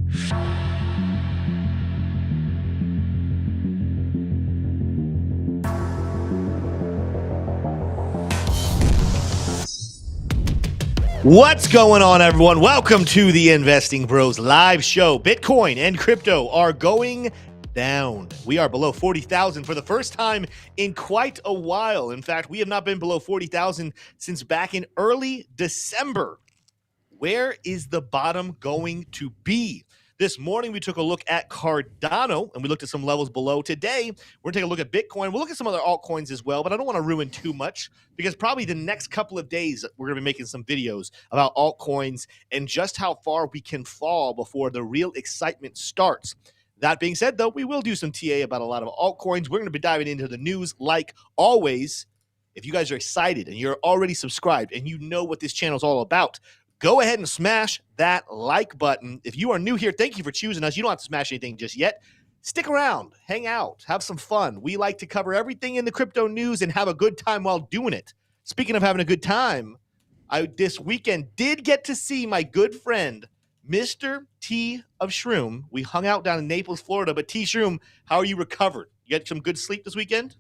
What's going on, everyone? Welcome to the Investing Bros live show. Bitcoin and crypto are going down. We are below 40,000 for the first time in quite a while. In fact, we have not been below 40,000 since back in early December. Where is the bottom going to be? This morning, we took a look at Cardano, and we looked at some levels below. Today, we're going to take a look at Bitcoin. We'll look at some other altcoins as well, but I don't want to ruin too much because probably the next couple of days, we're going to be making some videos about altcoins and just how far we can fall before the real excitement starts. That being said, though, we will do some TA about a lot of altcoins. We're going to be diving into the news like always. If you guys are excited and you're already subscribed and you know what this channel is all about, go ahead and smash that like button. If you are new here, thank you for choosing us. You don't have to smash anything just yet. Stick around, hang out, have some fun. We like to cover everything in the crypto news and have a good time while doing it. Speaking of having a good time, I this weekend did get to see my good friend, Mr. T of Shroom. We hung out down in Naples, Florida. But T Shroom, how are you recovered? You get some good sleep this weekend?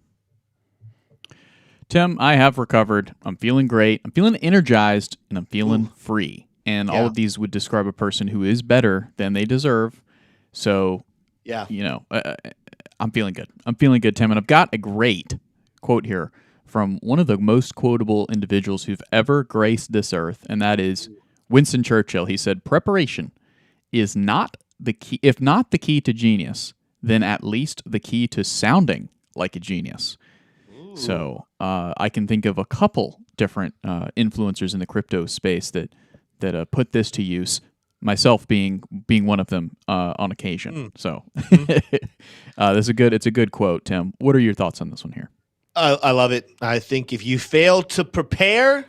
Tim, I have recovered. I'm feeling great. I'm feeling energized, and I'm feeling free. And all of these would describe a person who is better than they deserve. So, I'm feeling good. I'm feeling good, Tim. And I've got a great quote here from one of the most quotable individuals who've ever graced this earth, and that is Winston Churchill. He said, "Preparation is not the key, if not the key to genius, then at least the key to sounding like a genius." So I can think of a couple different influencers in the crypto space that put this to use. Myself being one of them on occasion. So it's a good quote, Tim. What are your thoughts on this one here? I love it. I think if you fail to prepare,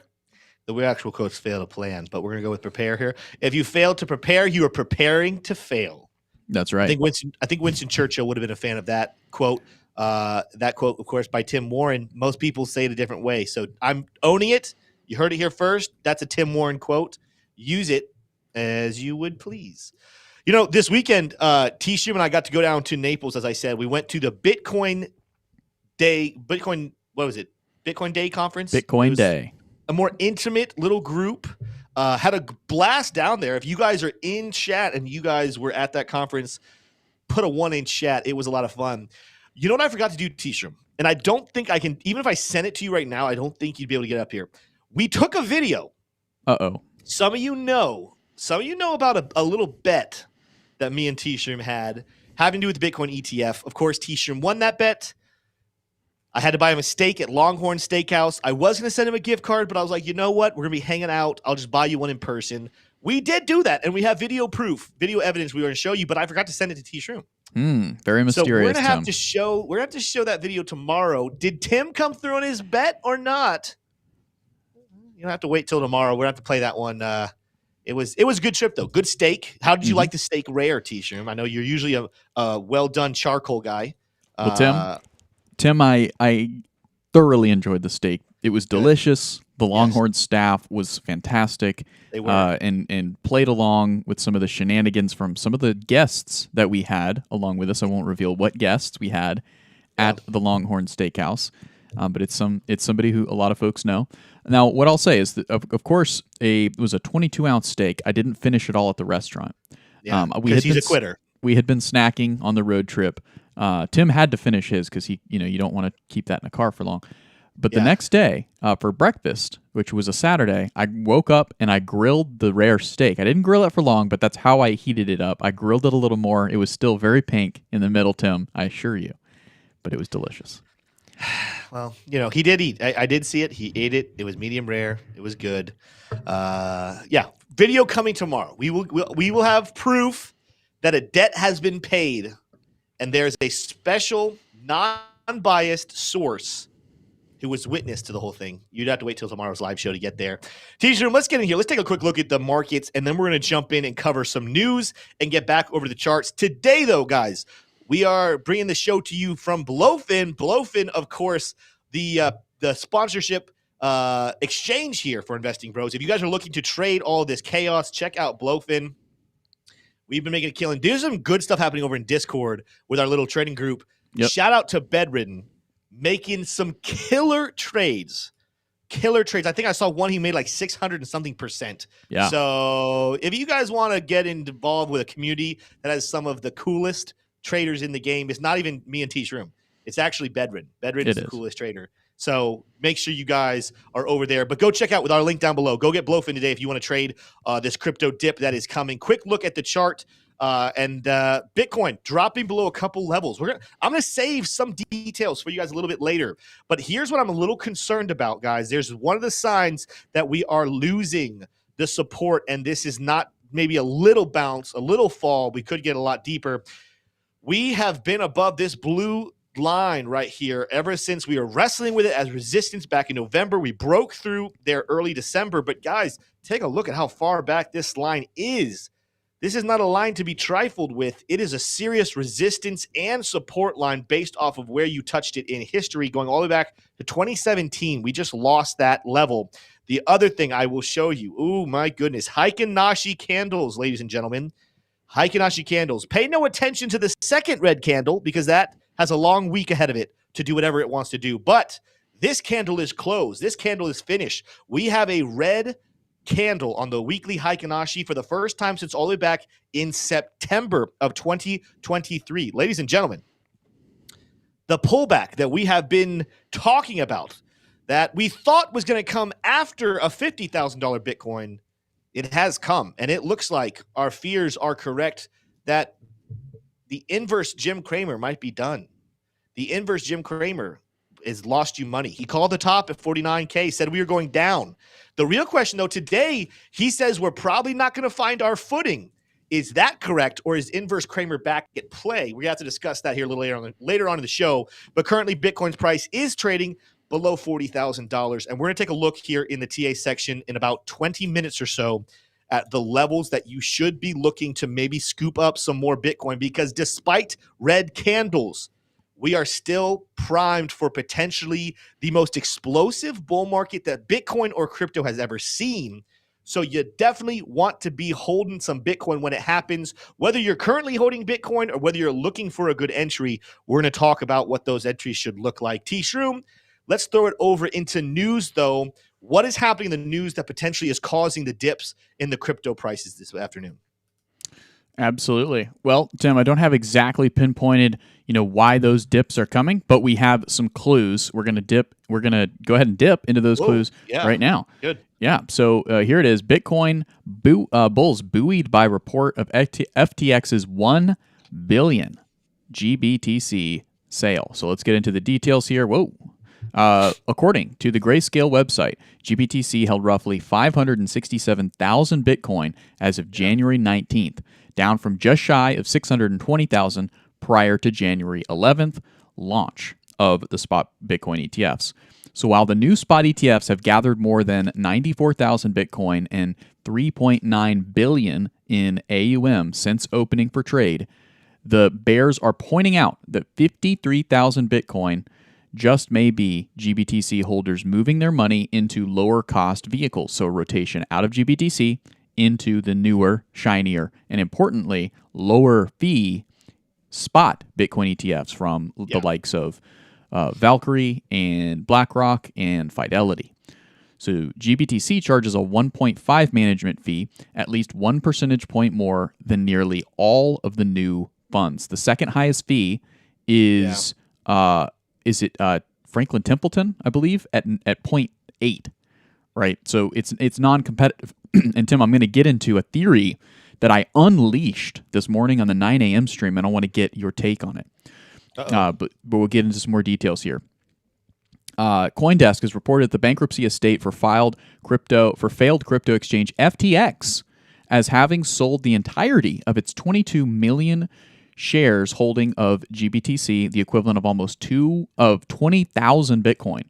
the actual quotes fail to plan, but we're gonna go with prepare here. If you fail to prepare, you are preparing to fail. That's right. I think Winston Churchill would have been a fan of that quote. That quote, of course, by Tim Warren. Most people say it a different way, so I'm owning it. You heard it here first. That's a Tim Warren quote. Use it as you would please. You know, this weekend, T. Shum and I got to go down to Naples, as I said. We went to the Bitcoin Day conference. Bitcoin Day. A more intimate little group. Had a blast down there. If you guys are in chat and you guys were at that conference, put a 1 in chat. It was a lot of fun. You know what I forgot to do, T-Shroom? And I don't think I can, even if I sent it to you right now, I don't think you'd be able to get up here. We took a video. Uh-oh. Some of you know about a little bet that me and T-Shroom had having to do with the Bitcoin ETF. Of course, T-Shroom won that bet. I had to buy him a steak at Longhorn Steakhouse. I was going to send him a gift card, but I was like, you know what? We're going to be hanging out. I'll just buy you one in person. We did do that, and we have video proof, video evidence we were going to show you, but I forgot to send it to T-Shroom. Very mysterious. So we're gonna have to show that video tomorrow. Did Tim come through on his bet or not? You don't have to wait till tomorrow. We're gonna have to play that one. It was a good trip though. Good steak. How did you like the steak rare, T-Shroom? I know you're usually a well done charcoal guy. Well, Tim, I thoroughly enjoyed the steak. It was delicious. The Longhorn staff was fantastic. They were. And played along with some of the shenanigans from some of the guests that we had along with us. I won't reveal what guests we had at the Longhorn Steakhouse, but it's somebody who a lot of folks know. Now, what I'll say is that, of course, it was a 22-ounce steak. I didn't finish it all at the restaurant. Yeah, because he's a quitter. We had been snacking on the road trip. Tim had to finish his because you don't want to keep that in a car for long. But the next day, for breakfast, which was a Saturday, I woke up and I grilled the rare steak. I didn't grill it for long, but that's how I heated it up. I grilled it a little more. It was still very pink in the middle, Tim, I assure you. But it was delicious. Well, he did eat. I did see it. He ate it. It was medium rare. It was good. Video coming tomorrow. We will have proof that a debt has been paid, and there's a special, non-biased source who was witness to the whole thing. You'd have to wait till tomorrow's live show to get there. T-Shroom, let's get in here. Let's take a quick look at the markets, and then we're going to jump in and cover some news and get back over the charts. Today, though, guys, we are bringing the show to you from Blofin. Blofin, of course, the sponsorship exchange here for Investing Bros. If you guys are looking to trade all this chaos, check out Blofin. We've been making a killing. There's some good stuff happening over in Discord with our little trading group. Yep. Shout out to Bedridden, making some killer trades. Killer trades. I think I saw one he made like 600 and something %. Yeah. So if you guys want to get involved with a community that has some of the coolest traders in the game, it's not even me and T-Shroom. It's actually Bedridden. Bedridden is the coolest trader. So make sure you guys are over there. But go check out with our link down below. Go get Blofin today if you want to trade this crypto dip that is coming. Quick look at the chart. And Bitcoin dropping below a couple levels. I'm going to save some details for you guys a little bit later. But here's what I'm a little concerned about, guys. There's one of the signs that we are losing the support, and this is not maybe a little bounce, a little fall. We could get a lot deeper. We have been above this blue line right here ever since we were wrestling with it as resistance back in November. We broke through there early December. But, guys, take a look at how far back this line is. This is not a line to be trifled with. It is a serious resistance and support line based off of where you touched it in history, going all the way back to 2017. We just lost that level. The other thing I will show you, oh my goodness, Heikin-Nashi candles, ladies and gentlemen. Heikin-Nashi candles. Pay no attention to the second red candle because that has a long week ahead of it to do whatever it wants to do. But this candle is closed. This candle is finished. We have a red candle on the weekly Heikin-Nashi for the first time since all the way back in September of 2023. Ladies and gentlemen, the pullback that we have been talking about that we thought was going to come after a $50,000 Bitcoin, it has come. And it looks like our fears are correct that the inverse Jim Cramer might be done. The inverse Jim Cramer has lost you money. He called the top at 49K, said we were going down. The real question, though, today, he says we're probably not going to find our footing. Is that correct, or is inverse Cramer back at play? We have to discuss that here a little later on in the show. But currently, Bitcoin's price is trading below $40,000. And we're going to take a look here in the TA section in about 20 minutes or so at the levels that you should be looking to maybe scoop up some more Bitcoin, because despite red candles, we are still primed for potentially the most explosive bull market that Bitcoin or crypto has ever seen. So you definitely want to be holding some Bitcoin when it happens. Whether you're currently holding Bitcoin or whether you're looking for a good entry, we're going to talk about what those entries should look like. T-Shroom, let's throw it over into news, though. What is happening in the news that potentially is causing the dips in the crypto prices this afternoon? Absolutely. Well, Tim, I don't have exactly pinpointed, why those dips are coming, but we have some clues. We're going to go ahead and dip into those clues right now. Good. Yeah. So here it is. Bitcoin bulls buoyed by report of FTX's 1 billion GBTC sale. So let's get into the details here. Whoa. According to the Grayscale website, GBTC held roughly 567,000 Bitcoin as of January 19th, down from just shy of 620,000 prior to January 11th launch of the spot Bitcoin ETFs. So while the new spot ETFs have gathered more than 94,000 Bitcoin and 3.9 billion in AUM since opening for trade, the bears are pointing out that 53,000 Bitcoin just may be GBTC holders moving their money into lower cost vehicles. So rotation out of GBTC into the newer, shinier, and importantly, lower fee spot Bitcoin ETFs from the likes of Valkyrie and BlackRock and Fidelity. So GBTC charges a 1.5 management fee, at least 1 percentage point more than nearly all of the new funds. The second highest fee is Franklin Templeton, I believe, at 0.8, right? So it's non-competitive. And Tim, I'm going to get into a theory that I unleashed this morning on the 9 a.m. stream, and I want to get your take on it. But we'll get into some more details here. CoinDesk has reported the bankruptcy estate for failed crypto exchange FTX as having sold the entirety of its 22 million shares holding of GBTC, the equivalent of almost 20,000 Bitcoin,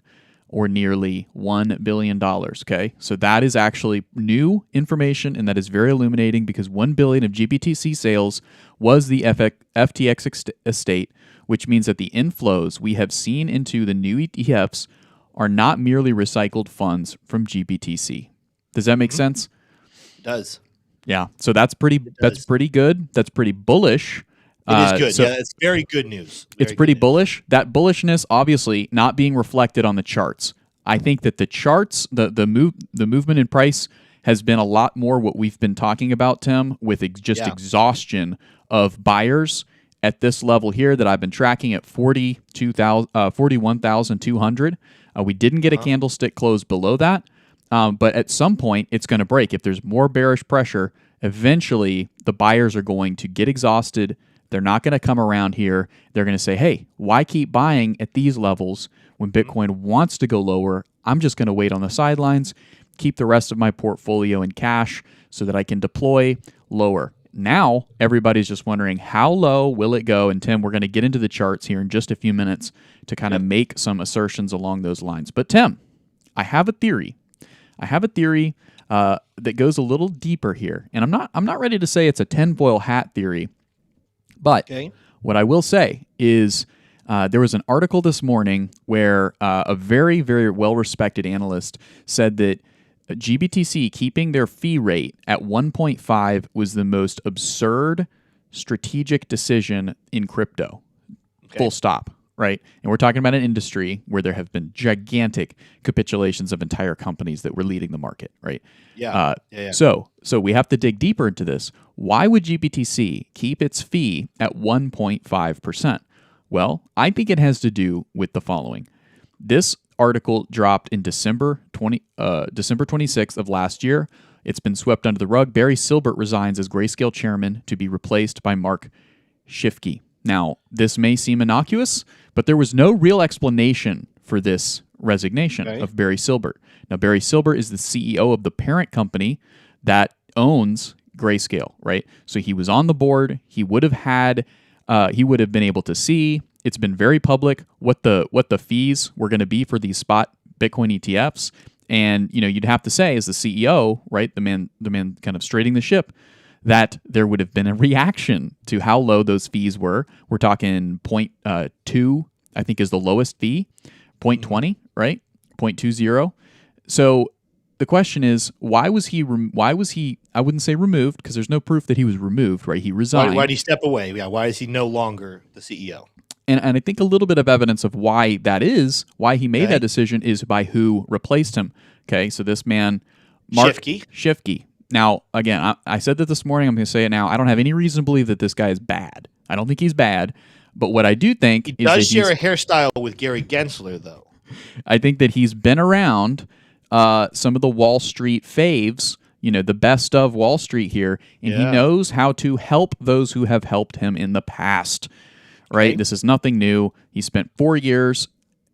or nearly $1 billion. Okay, so that is actually new information, and that is very illuminating because 1 billion of GBTC sales was the FTX estate, which means that the inflows we have seen into the new ETFs are not merely recycled funds from GBTC. Does that make sense? It does. Yeah. So that's pretty good. That's pretty bullish. It is good. Yeah, it's very good news. It's pretty bullish. That bullishness obviously not being reflected on the charts. I think that the charts, the movement in price has been a lot more what we've been talking about, Tim, with exhaustion of buyers at this level here that I've been tracking at 41,200. We didn't get a candlestick close below that, but at some point it's going to break. If there's more bearish pressure, eventually the buyers are going to get exhausted. They're not going to come around here. They're going to say, hey, why keep buying at these levels when Bitcoin wants to go lower? I'm just going to wait on the sidelines, keep the rest of my portfolio in cash so that I can deploy lower. Now, everybody's just wondering, how low will it go? And Tim, we're going to get into the charts here in just a few minutes to kind of make some assertions along those lines. But Tim, I have a theory. That goes a little deeper here. And I'm not ready to say it's a tinfoil hat theory. But what I will say is there was an article this morning where a very, very well-respected analyst said that GBTC keeping their fee rate at 1.5 was the most absurd strategic decision in crypto. Full stop, right? And we're talking about an industry where there have been gigantic capitulations of entire companies that were leading the market, right? So we have to dig deeper into this. Why would GBTC keep its fee at 1.5%? Well, I think it has to do with the following. This article dropped in December 26th of last year. It's been swept under the rug. Barry Silbert resigns as Grayscale chairman to be replaced by Mark Shifke. Now, this may seem innocuous, but there was no real explanation for this resignation of Barry Silbert. Now, Barry Silbert is the CEO of the parent company that owns Grayscale, right? So he was on the board. He would have been able to see. It's been very public what the fees were going to be for these spot Bitcoin ETFs, and you'd have to say as the CEO, right, the man kind of straighting the ship, that there would have been a reaction to how low those fees were. We're talking 0.2, I think, is the lowest fee, 0.20, right, 0.20. So the question is, why was he? I wouldn't say removed because there's no proof that he was removed, right? He resigned. Why did he step away? Yeah, why is he no longer the CEO? And I think a little bit of evidence of why he made that decision is by who replaced him. Okay, so this man, Mark Shifke. Now, again, I said that this morning. I'm going to say it now. I don't have any reason to believe that this guy is bad. I don't think he's bad. But what I do think is that he does share a hairstyle with Gary Gensler, though. I think that he's been around some of the Wall Street faves, the best of Wall Street here, and he knows how to help those who have helped him in the past. Right? This is nothing new. He spent 4 years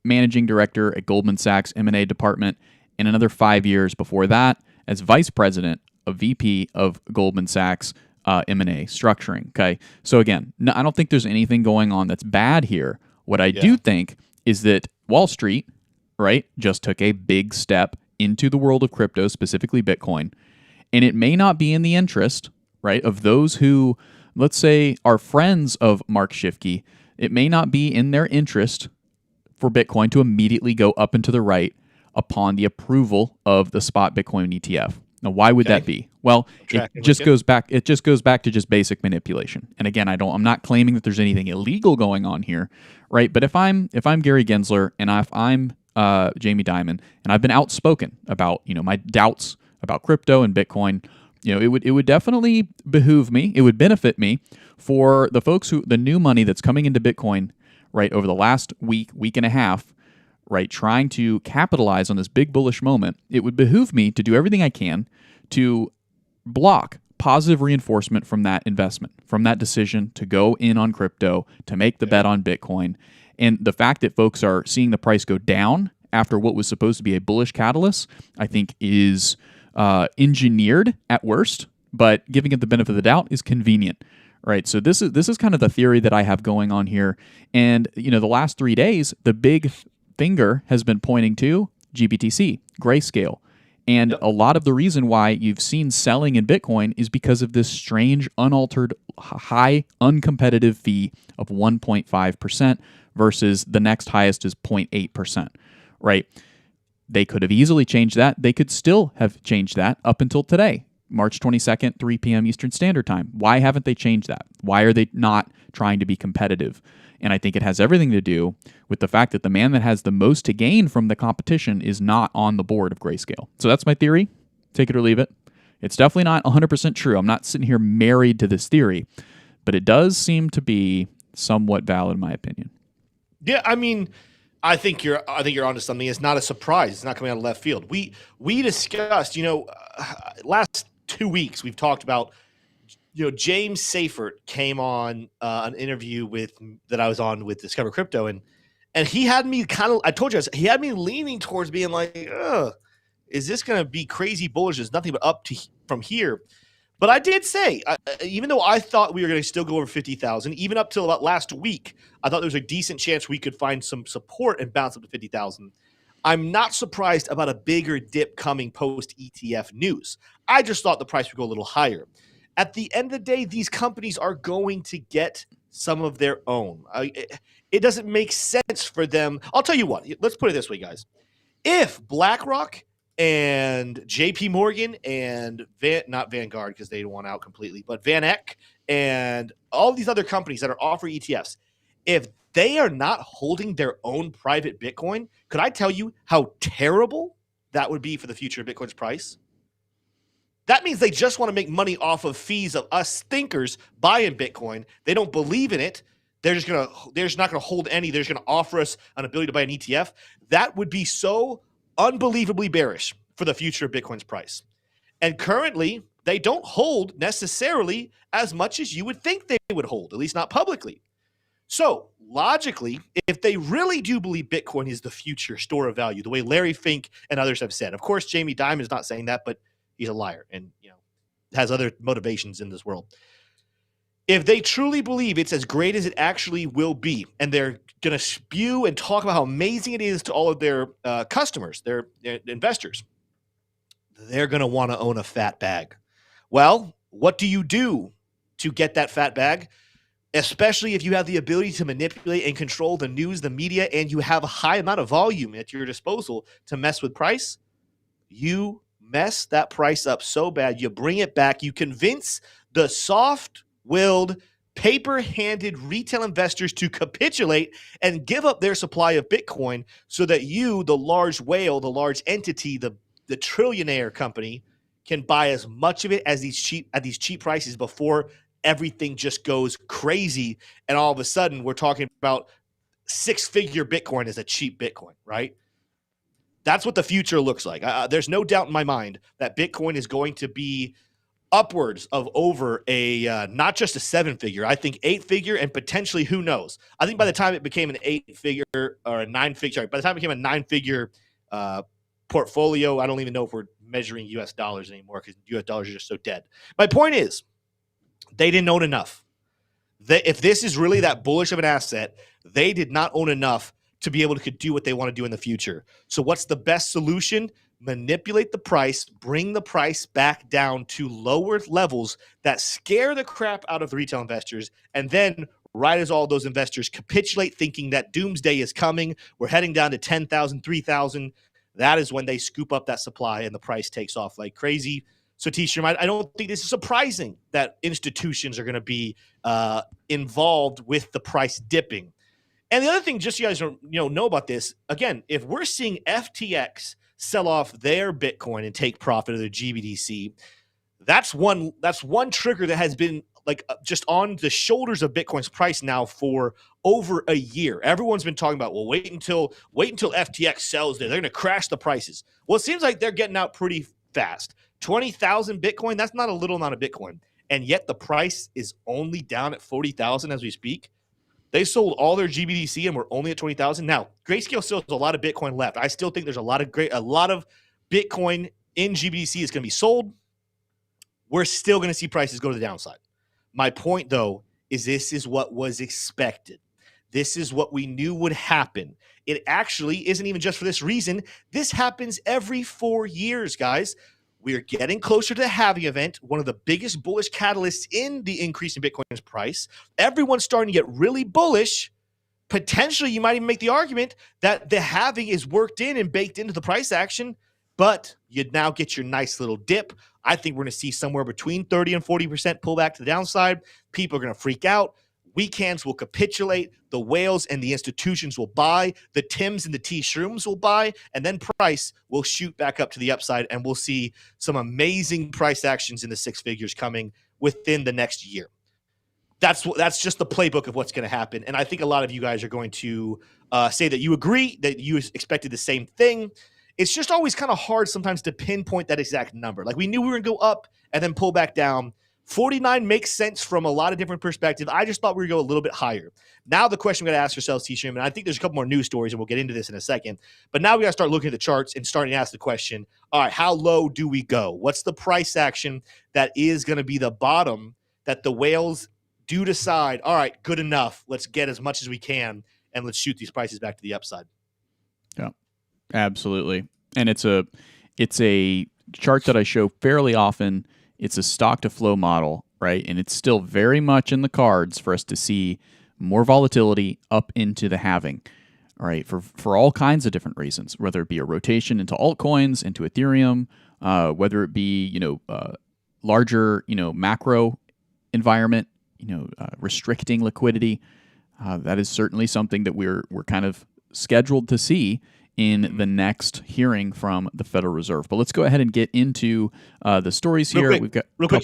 managing director at Goldman Sachs M&A department, and another 5 years before that as vice president, a VP of Goldman Sachs M&A structuring. Okay, so again, no, I don't think there's anything going on that's bad here. What I do think is that Wall Street, right, just took a big step into the world of crypto, specifically Bitcoin, and it may not be in the interest, right, of those who, let's say, are friends of Mark Shifke. It may not be in their interest for Bitcoin to immediately go up and to the right upon the approval of the spot Bitcoin ETF. Now, why would that be? Well, it just goes back to just basic manipulation. And again, I'm not claiming that there's anything illegal going on here, right? But if I'm Gary Gensler and if I'm Jamie Dimon and I've been outspoken about my doubts about crypto and Bitcoin, it would definitely behoove me. It would benefit me for the folks the new money that's coming into Bitcoin, right, over the last week and a half, right, trying to capitalize on this big bullish moment. It would behoove me to do everything I can to block positive reinforcement from that investment, from that decision to go in on crypto, to make the bet on Bitcoin. And the fact that folks are seeing the price go down after what was supposed to be a bullish catalyst, I think is engineered at worst, but giving it the benefit of the doubt is convenient, right? So this is kind of the theory that I have going on here. And the last 3 days, the big finger has been pointing to GBTC, Grayscale. And a lot of the reason why you've seen selling in Bitcoin is because of this strange, unaltered, high, uncompetitive fee of 1.5% versus the next highest is 0.8%, right? They could have easily changed that. They could still have changed that up until today. March 22nd, 3 p.m. Eastern Standard Time. Why haven't they changed that? Why are they not trying to be competitive? And I think it has everything to do with the fact that the man that has the most to gain from the competition is not on the board of Grayscale. So that's my theory. Take it or leave it. It's definitely not 100% true. I'm not sitting here married to this theory, but it does seem to be somewhat valid in my opinion. Yeah, I mean, I think you're onto something. It's not a surprise. It's not coming out of left field. We discussed, last 2 weeks we've talked about, James Seyfert came on an interview that I was on with Discover Crypto, and he had me I told you, he had me leaning towards being like, ugh, is this going to be crazy bullish? There's nothing but up from here. But I did say, even though I thought we were going to still go over 50,000, even up till about last week, I thought there was a decent chance we could find some support and bounce up to 50,000. I'm not surprised about a bigger dip coming post ETF news. I just thought the price would go a little higher. At the end of the day, these companies are going to get some of their own. It doesn't make sense for them. I'll tell you what. Let's put it this way, guys. If BlackRock and JP Morgan and not Vanguard because they won out completely, but Van Eck and all these other companies that are offering ETFs, if they are not holding their own private Bitcoin, could I tell you how terrible that would be for the future of Bitcoin's price? That means they just want to make money off of fees of us thinkers buying Bitcoin. They don't believe in it. They're just not gonna hold any. They're just gonna offer us an ability to buy an ETF. That would be so unbelievably bearish for the future of Bitcoin's price. And currently, they don't hold necessarily as much as you would think they would hold, at least not publicly. So logically, if they really do believe Bitcoin is the future store of value, the way Larry Fink and others have said, of course, Jamie Dimon is not saying that, but he's a liar and has other motivations in this world. If they truly believe it's as great as it actually will be, and they're going to spew and talk about how amazing it is to all of their customers, their investors, they're going to want to own a fat bag. Well, what do you do to get that fat bag? Especially if you have the ability to manipulate and control the news, the media, and you have a high amount of volume at your disposal to mess with price, you mess that price up so bad, you bring it back, you convince the soft-willed, paper-handed retail investors to capitulate and give up their supply of Bitcoin so that you, the large whale, the large entity, the trillionaire company, can buy as much of it at these cheap prices before everything just goes crazy. And all of a sudden, we're talking about six-figure Bitcoin as a cheap Bitcoin, right? That's what the future looks like. There's no doubt in my mind that Bitcoin is going to be upwards of over a not just a seven-figure, I think eight-figure, and potentially, who knows? I think by the time it became an eight-figure or a nine-figure, sorry, by the time it became a nine-figure portfolio, I don't even know if we're measuring U.S. dollars anymore because U.S. dollars are just so dead. My point is, they didn't own enough. If this is really that bullish of an asset, they did not own enough to be able to do what they want to do in the future. So what's the best solution? Manipulate the price, bring the price back down to lower levels that scare the crap out of the retail investors, and then right as all those investors capitulate thinking that doomsday is coming, we're heading down to 10,000, 3,000, that is when they scoop up that supply and the price takes off like crazy. So, T-Shirt, I don't think this is surprising that institutions are going to be involved with the price dipping. And the other thing, just so you guys know about this, again, if we're seeing FTX sell off their Bitcoin and take profit of their GBDC, that's one trigger that has been just on the shoulders of Bitcoin's price now for over a year. Everyone's been talking about, well, wait until FTX sells there. They're going to crash the prices. Well, it seems like they're getting out pretty fast. 20,000 Bitcoin, that's not a little amount of Bitcoin. And yet the price is only down at 40,000 as we speak. They sold all their GBDC and we're only at 20,000. Now, Grayscale still has a lot of Bitcoin left. I still think there's a lot of Bitcoin in GBDC is going to be sold. We're still going to see prices go to the downside. My point, though, is this is what was expected. This is what we knew would happen. It actually isn't even just for this reason. This happens every 4 years, guys. We are getting closer to the halving event, one of the biggest bullish catalysts in the increase in Bitcoin's price. Everyone's starting to get really bullish. Potentially, you might even make the argument that the halving is worked in and baked into the price action, but you'd now get your nice little dip. I think we're going to see somewhere between 30 and 40% pullback to the downside. People are going to freak out. Weak hands will capitulate. The whales and the institutions will buy. The Tims and the T-Shrooms will buy. And then price will shoot back up to the upside. And we'll see some amazing price actions in the six figures coming within the next year. That's just the playbook of what's going to happen. And I think a lot of you guys are going to say that you agree, that you expected the same thing. It's just always kind of hard sometimes to pinpoint that exact number. Like, we knew we were going to go up and then pull back down. 49 makes sense from a lot of different perspectives. I just thought we would go a little bit higher. Now the question we got to ask ourselves, T-Stream, and I think there's a couple more news stories, and we'll get into this in a second, but now we got to start looking at the charts and starting to ask the question, all right, how low do we go? What's the price action that is going to be the bottom that the whales do decide, all right, good enough, let's get as much as we can, and let's shoot these prices back to the upside? Yeah, absolutely. And it's a chart that I show fairly often. It's a stock to flow model, right? And it's still very much in the cards for us to see more volatility up into the halving, all right, for all kinds of different reasons, whether it be a rotation into altcoins, into Ethereum, whether it be, larger, macro environment, restricting liquidity. That is certainly something that we're kind of scheduled to see in the next hearing from the Federal Reserve. But let's go ahead and get into the stories here. We've got real quick,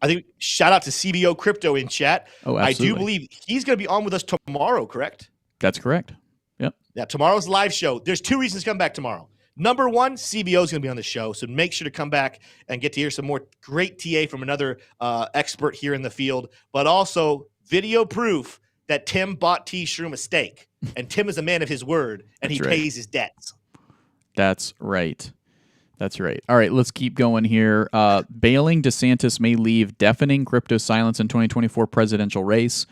I think shout out to CBO Crypto in chat. Oh, absolutely. I do believe he's going to be on with us tomorrow, correct? That's correct. Yep. Yeah, tomorrow's live show. There's two reasons to come back tomorrow. Number one, CBO is going to be on the show, so make sure to come back and get to hear some more great TA from another expert here in the field, but also video proof that Tim bought T-Shroom a steak, and Tim is a man of his word, and he pays his debts. That's right. That's right. All right, let's keep going here. Bailing DeSantis may leave deafening crypto silence in 2024 presidential race.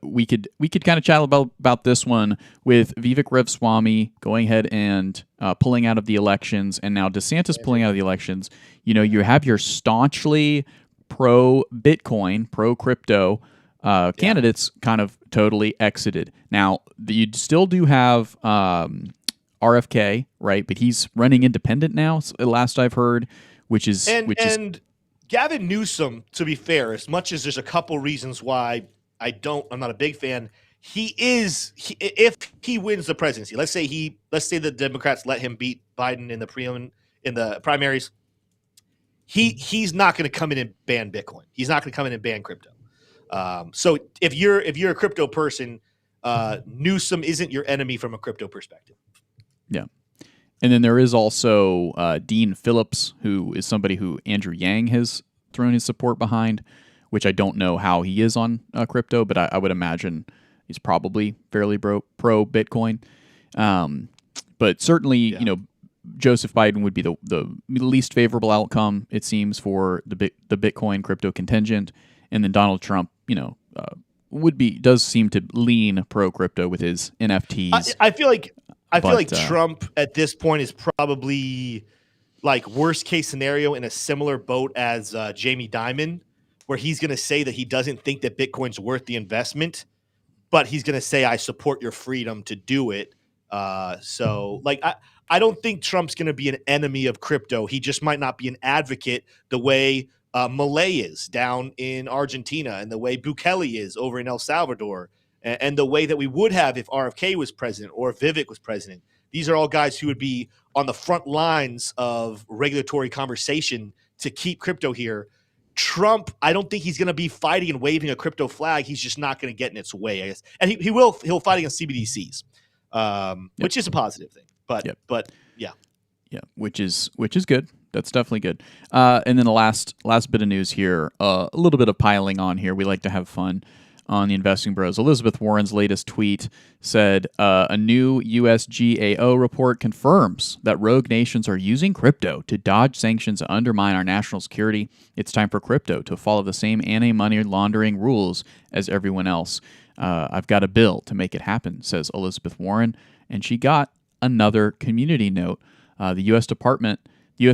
We could kind of chat about this one with Vivek Ramaswamy going ahead and pulling out of the elections, and now DeSantis pulling out of the elections. You have your staunchly pro-Bitcoin, pro-crypto candidates kind of totally exited. Now, you still do have RFK, right? But he's running independent now, last I've heard, which is Gavin Newsom, to be fair, as much as there's a couple reasons why I'm not a big fan. If he wins the presidency, let's say the Democrats let him beat Biden in the primaries, he's not going to come in and ban Bitcoin. He's not going to come in and ban crypto. So if you're a crypto person, Newsom isn't your enemy from a crypto perspective. Yeah. And then there is also Dean Phillips, who is somebody who Andrew Yang has thrown his support behind, which I don't know how he is on crypto, but I would imagine he's probably fairly pro Bitcoin. But certainly, Joseph Biden would be the least favorable outcome, it seems, for the Bitcoin crypto contingent. And then Donald Trump, does seem to lean pro crypto with his NFTs. I feel like Trump at this point is probably like worst case scenario in a similar boat as Jamie Dimon, where he's going to say that he doesn't think that Bitcoin's worth the investment, but he's going to say, I support your freedom to do it. I don't think Trump's going to be an enemy of crypto. He just might not be an advocate the way Milei is down in Argentina, and the way Bukele is over in El Salvador, and the way that we would have if RFK was president or if Vivek was president. These are all guys who would be on the front lines of regulatory conversation to keep crypto here. Trump, I don't think he's going to be fighting and waving a crypto flag. He's just not going to get in its way, I guess. And he'll fight against CBDCs, which is a positive thing. But yeah, which is good. That's definitely good. And then the last bit of news here, a little bit of piling on here. We like to have fun on the Investing Bros. Elizabeth Warren's latest tweet said, a new USGAO report confirms that rogue nations are using crypto to dodge sanctions and undermine our national security. It's time for crypto to follow the same anti-money laundering rules as everyone else. I've got a bill to make it happen, says Elizabeth Warren. And she got another community note. The U.S.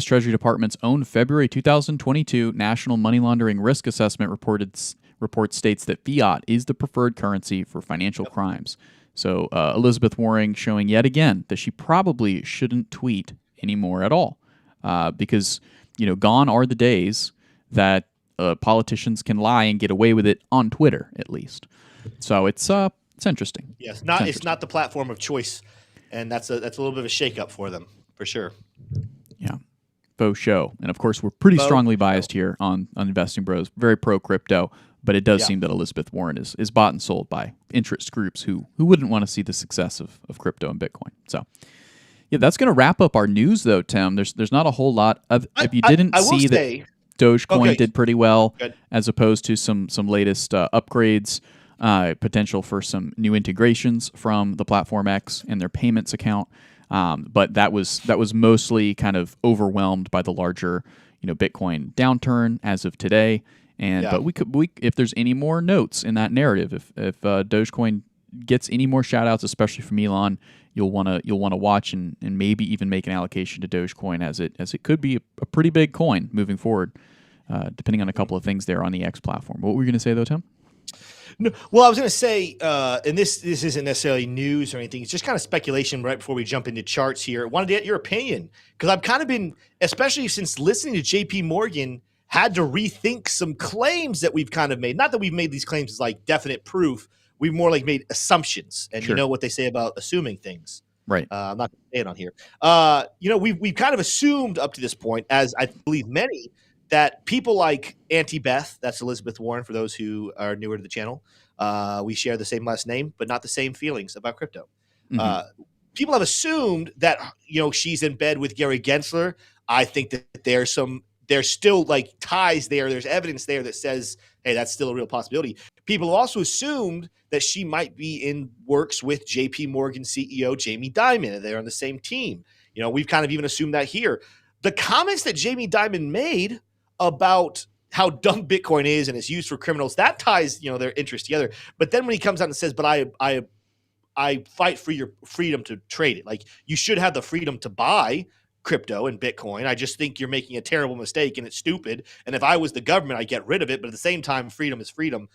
Treasury Department's own February 2022 National Money Laundering Risk Assessment report states that fiat is the preferred currency for financial crimes. So Elizabeth Warren showing yet again that she probably shouldn't tweet anymore at all, because gone are the days that politicians can lie and get away with it on Twitter, at least. So it's interesting. Yes, it's not the platform of choice, and that's a little bit of a shakeup for them, for sure. Yeah. Faux show. And of course, we're pretty strongly biased here on Investing Bros, very pro crypto, but it does seem that Elizabeth Warren is bought and sold by interest groups who wouldn't want to see the success of crypto and Bitcoin. So, yeah, that's going to wrap up our news, though, Tim. There's not a whole lot of. If you didn't see that Dogecoin did pretty well, as opposed to some latest upgrades, potential for some new integrations from the Platform X and their payments account. But that was mostly kind of overwhelmed by the larger, Bitcoin downturn as of today. And but we if there's any more notes in that narrative, if Dogecoin gets any more shout outs, especially from Elon, you'll want to watch and maybe even make an allocation to Dogecoin as it could be a pretty big coin moving forward, depending on a couple of things there on the X platform. What were you going to say though, Tim? No, well, I was going to say, and this isn't necessarily news or anything. It's just kind of speculation right before we jump into charts here. I wanted to get your opinion because I've kind of been, especially since listening to JP Morgan, had to rethink some claims that we've kind of made. Not that we've made these claims as like definite proof. We've more like made assumptions. And you know what they say about assuming things. Right. I'm not going to say it on here. We've kind of assumed up to this point, as I believe many, that people like Auntie Beth, that's Elizabeth Warren for those who are newer to the channel, we share the same last name, but not the same feelings about crypto. Mm-hmm. People have assumed that, she's in bed with Gary Gensler. I think that there's still like ties there. There's evidence there that says, hey, that's still a real possibility. People also assumed that she might be in works with JP Morgan CEO Jamie Dimon, and they're on the same team. We've kind of even assumed that here. The comments that Jamie Dimon made about how dumb Bitcoin is and it's used for criminals, that ties, their interests together. But then when he comes out and says, but I fight for your freedom to trade it. Like, you should have the freedom to buy crypto and Bitcoin. I just think you're making a terrible mistake and it's stupid. And if I was the government, I'd get rid of it. But at the same time, freedom is freedom.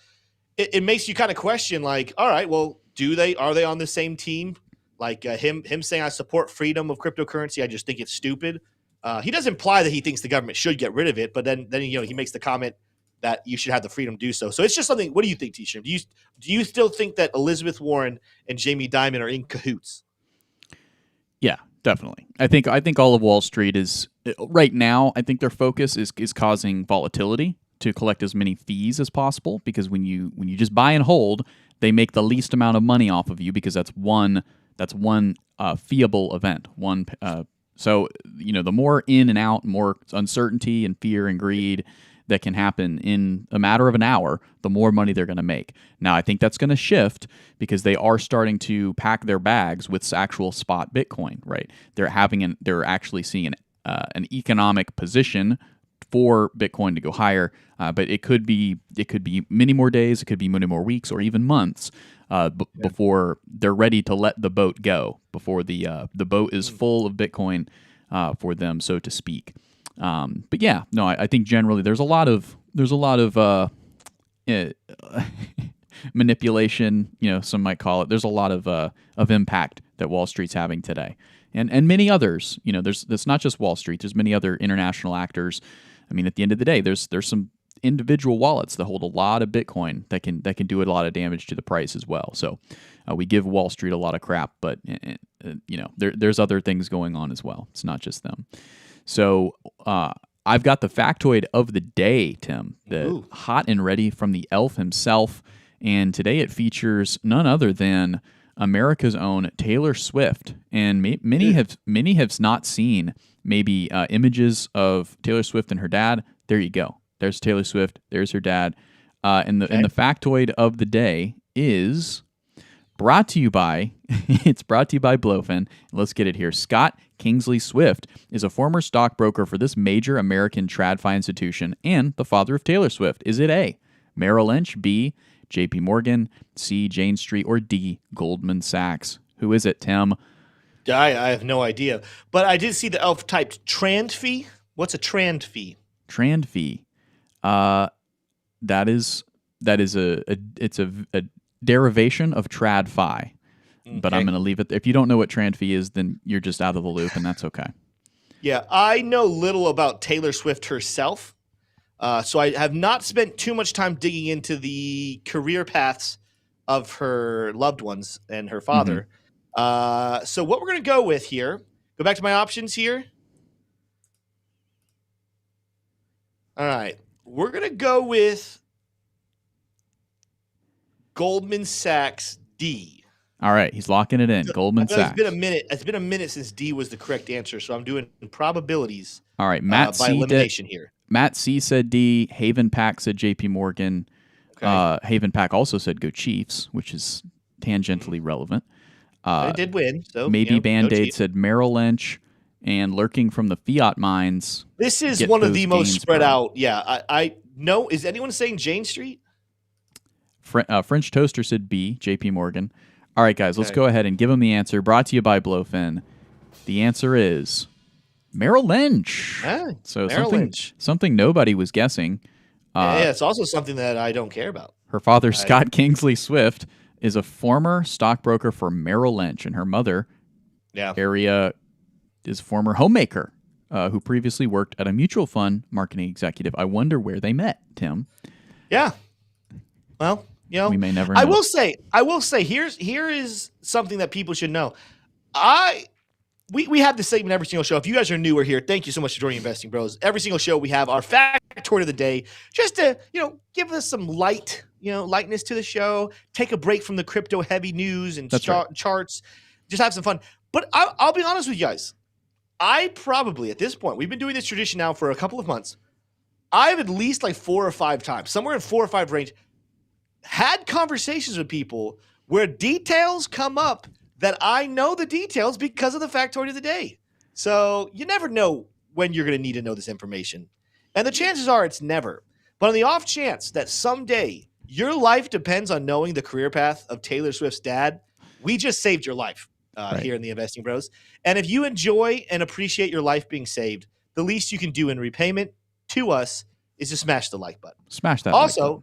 It makes you kind of question, like, all right, well, are they on the same team? Like him saying I support freedom of cryptocurrency. I just think it's stupid. He does imply that he thinks the government should get rid of it, but then he makes the comment that you should have the freedom to do so. So it's just something. What do you think, T-Shim? Do you still think that Elizabeth Warren and Jamie Dimon are in cahoots? Yeah, definitely. I think all of Wall Street is right now. I think their focus is causing volatility to collect as many fees as possible, because when you just buy and hold, they make the least amount of money off of you because that's one feeable event. So, the more in and out, more uncertainty and fear and greed that can happen in a matter of an hour, the more money they're going to make. Now, I think that's going to shift because they are starting to pack their bags with actual spot Bitcoin, right? They're actually seeing an economic position for Bitcoin to go higher, but it could be many more days, it could be many more weeks, or even months before they're ready to let the boat go, before the boat is full of Bitcoin for them, so to speak. But yeah, no, I think generally there's a lot of manipulation, some might call it. There's a lot of impact that Wall Street's having today, and many others. That's not just Wall Street. There's many other international actors. I mean, at the end of the day, there's some individual wallets that hold a lot of Bitcoin that can do a lot of damage to the price as well. So we give Wall Street a lot of crap, but there's other things going on as well. It's not just them. So I've got the factoid of the day, Tim, hot and ready from the elf himself, and today it features none other than America's own Taylor Swift. And many have not seen maybe images of Taylor Swift and her dad. There you go. There's Taylor Swift. There's her dad. And the factoid of the day is brought to you by Blofin. Let's get it here. Scott Kingsley Swift is a former stockbroker for this major American TradFi institution and the father of Taylor Swift. Is it A, Merrill Lynch, B, JP Morgan, C, Jane Street, or D, Goldman Sachs? Who is it, Tim? I have no idea. But I did see the elf typed trend fee. What's a trend fee? Trend fee. That is a derivation of TradFi. Okay. But I'm going to leave it. If you don't know what trend fee is, then you're just out of the loop, and that's okay. Yeah, I know little about Taylor Swift herself. So I have not spent too much time digging into the career paths of her loved ones and her father. So what we're going to go with here, go back to my options here. All right. We're going to go with Goldman Sachs D. All right, he's locking it in. Goldman Sachs. It's been a minute. It's been a minute since D was the correct answer, so I'm doing probabilities. All right, Matt by C. elimination here. Matt C said D. Haven Pack said J.P. Morgan. Okay. Haven Pack also said go Chiefs, which is tangentially relevant. They did win. So maybe Band-Aid said Merrill Lynch, and lurking from the fiat mines. This is one of the most spread out. Yeah, I know. Is anyone saying Jane Street? French Toaster said B. J.P. Morgan. All right, guys, let's go ahead and give them the answer. Brought to you by Blofin. The answer is Merrill Lynch. So Merrill Lynch. Something nobody was guessing. Yeah, it's also something that I don't care about. Her father, Scott Kingsley Swift, is a former stockbroker for Merrill Lynch, and her mother, Aria, is a former homemaker who previously worked at a mutual fund marketing executive. I wonder where they met, Tim. Yeah. Well, we may never know. I will say, here is something that people should know. We have this segment every single show. If you guys are newer here, thank you so much for joining Investing Bros. Every single show we have our factoid of the day, just to give us some lightness to the show. Take a break from the crypto heavy news and charts. Just have some fun. But I'll be honest with you guys. I probably at this point, we've been doing this tradition now for a couple of months. I've at least like 4 or 5 times, somewhere in 4 or 5 range, had conversations with people where details come up that I know the details because of the factoid of the day. So you never know when you're going to need to know this information. And the chances are it's never. But on the off chance that someday your life depends on knowing the career path of Taylor Swift's dad, we just saved your life here in the Investing Bros. And if you enjoy and appreciate your life being saved, the least you can do in repayment to us is to smash the like button. Smash that also, like button.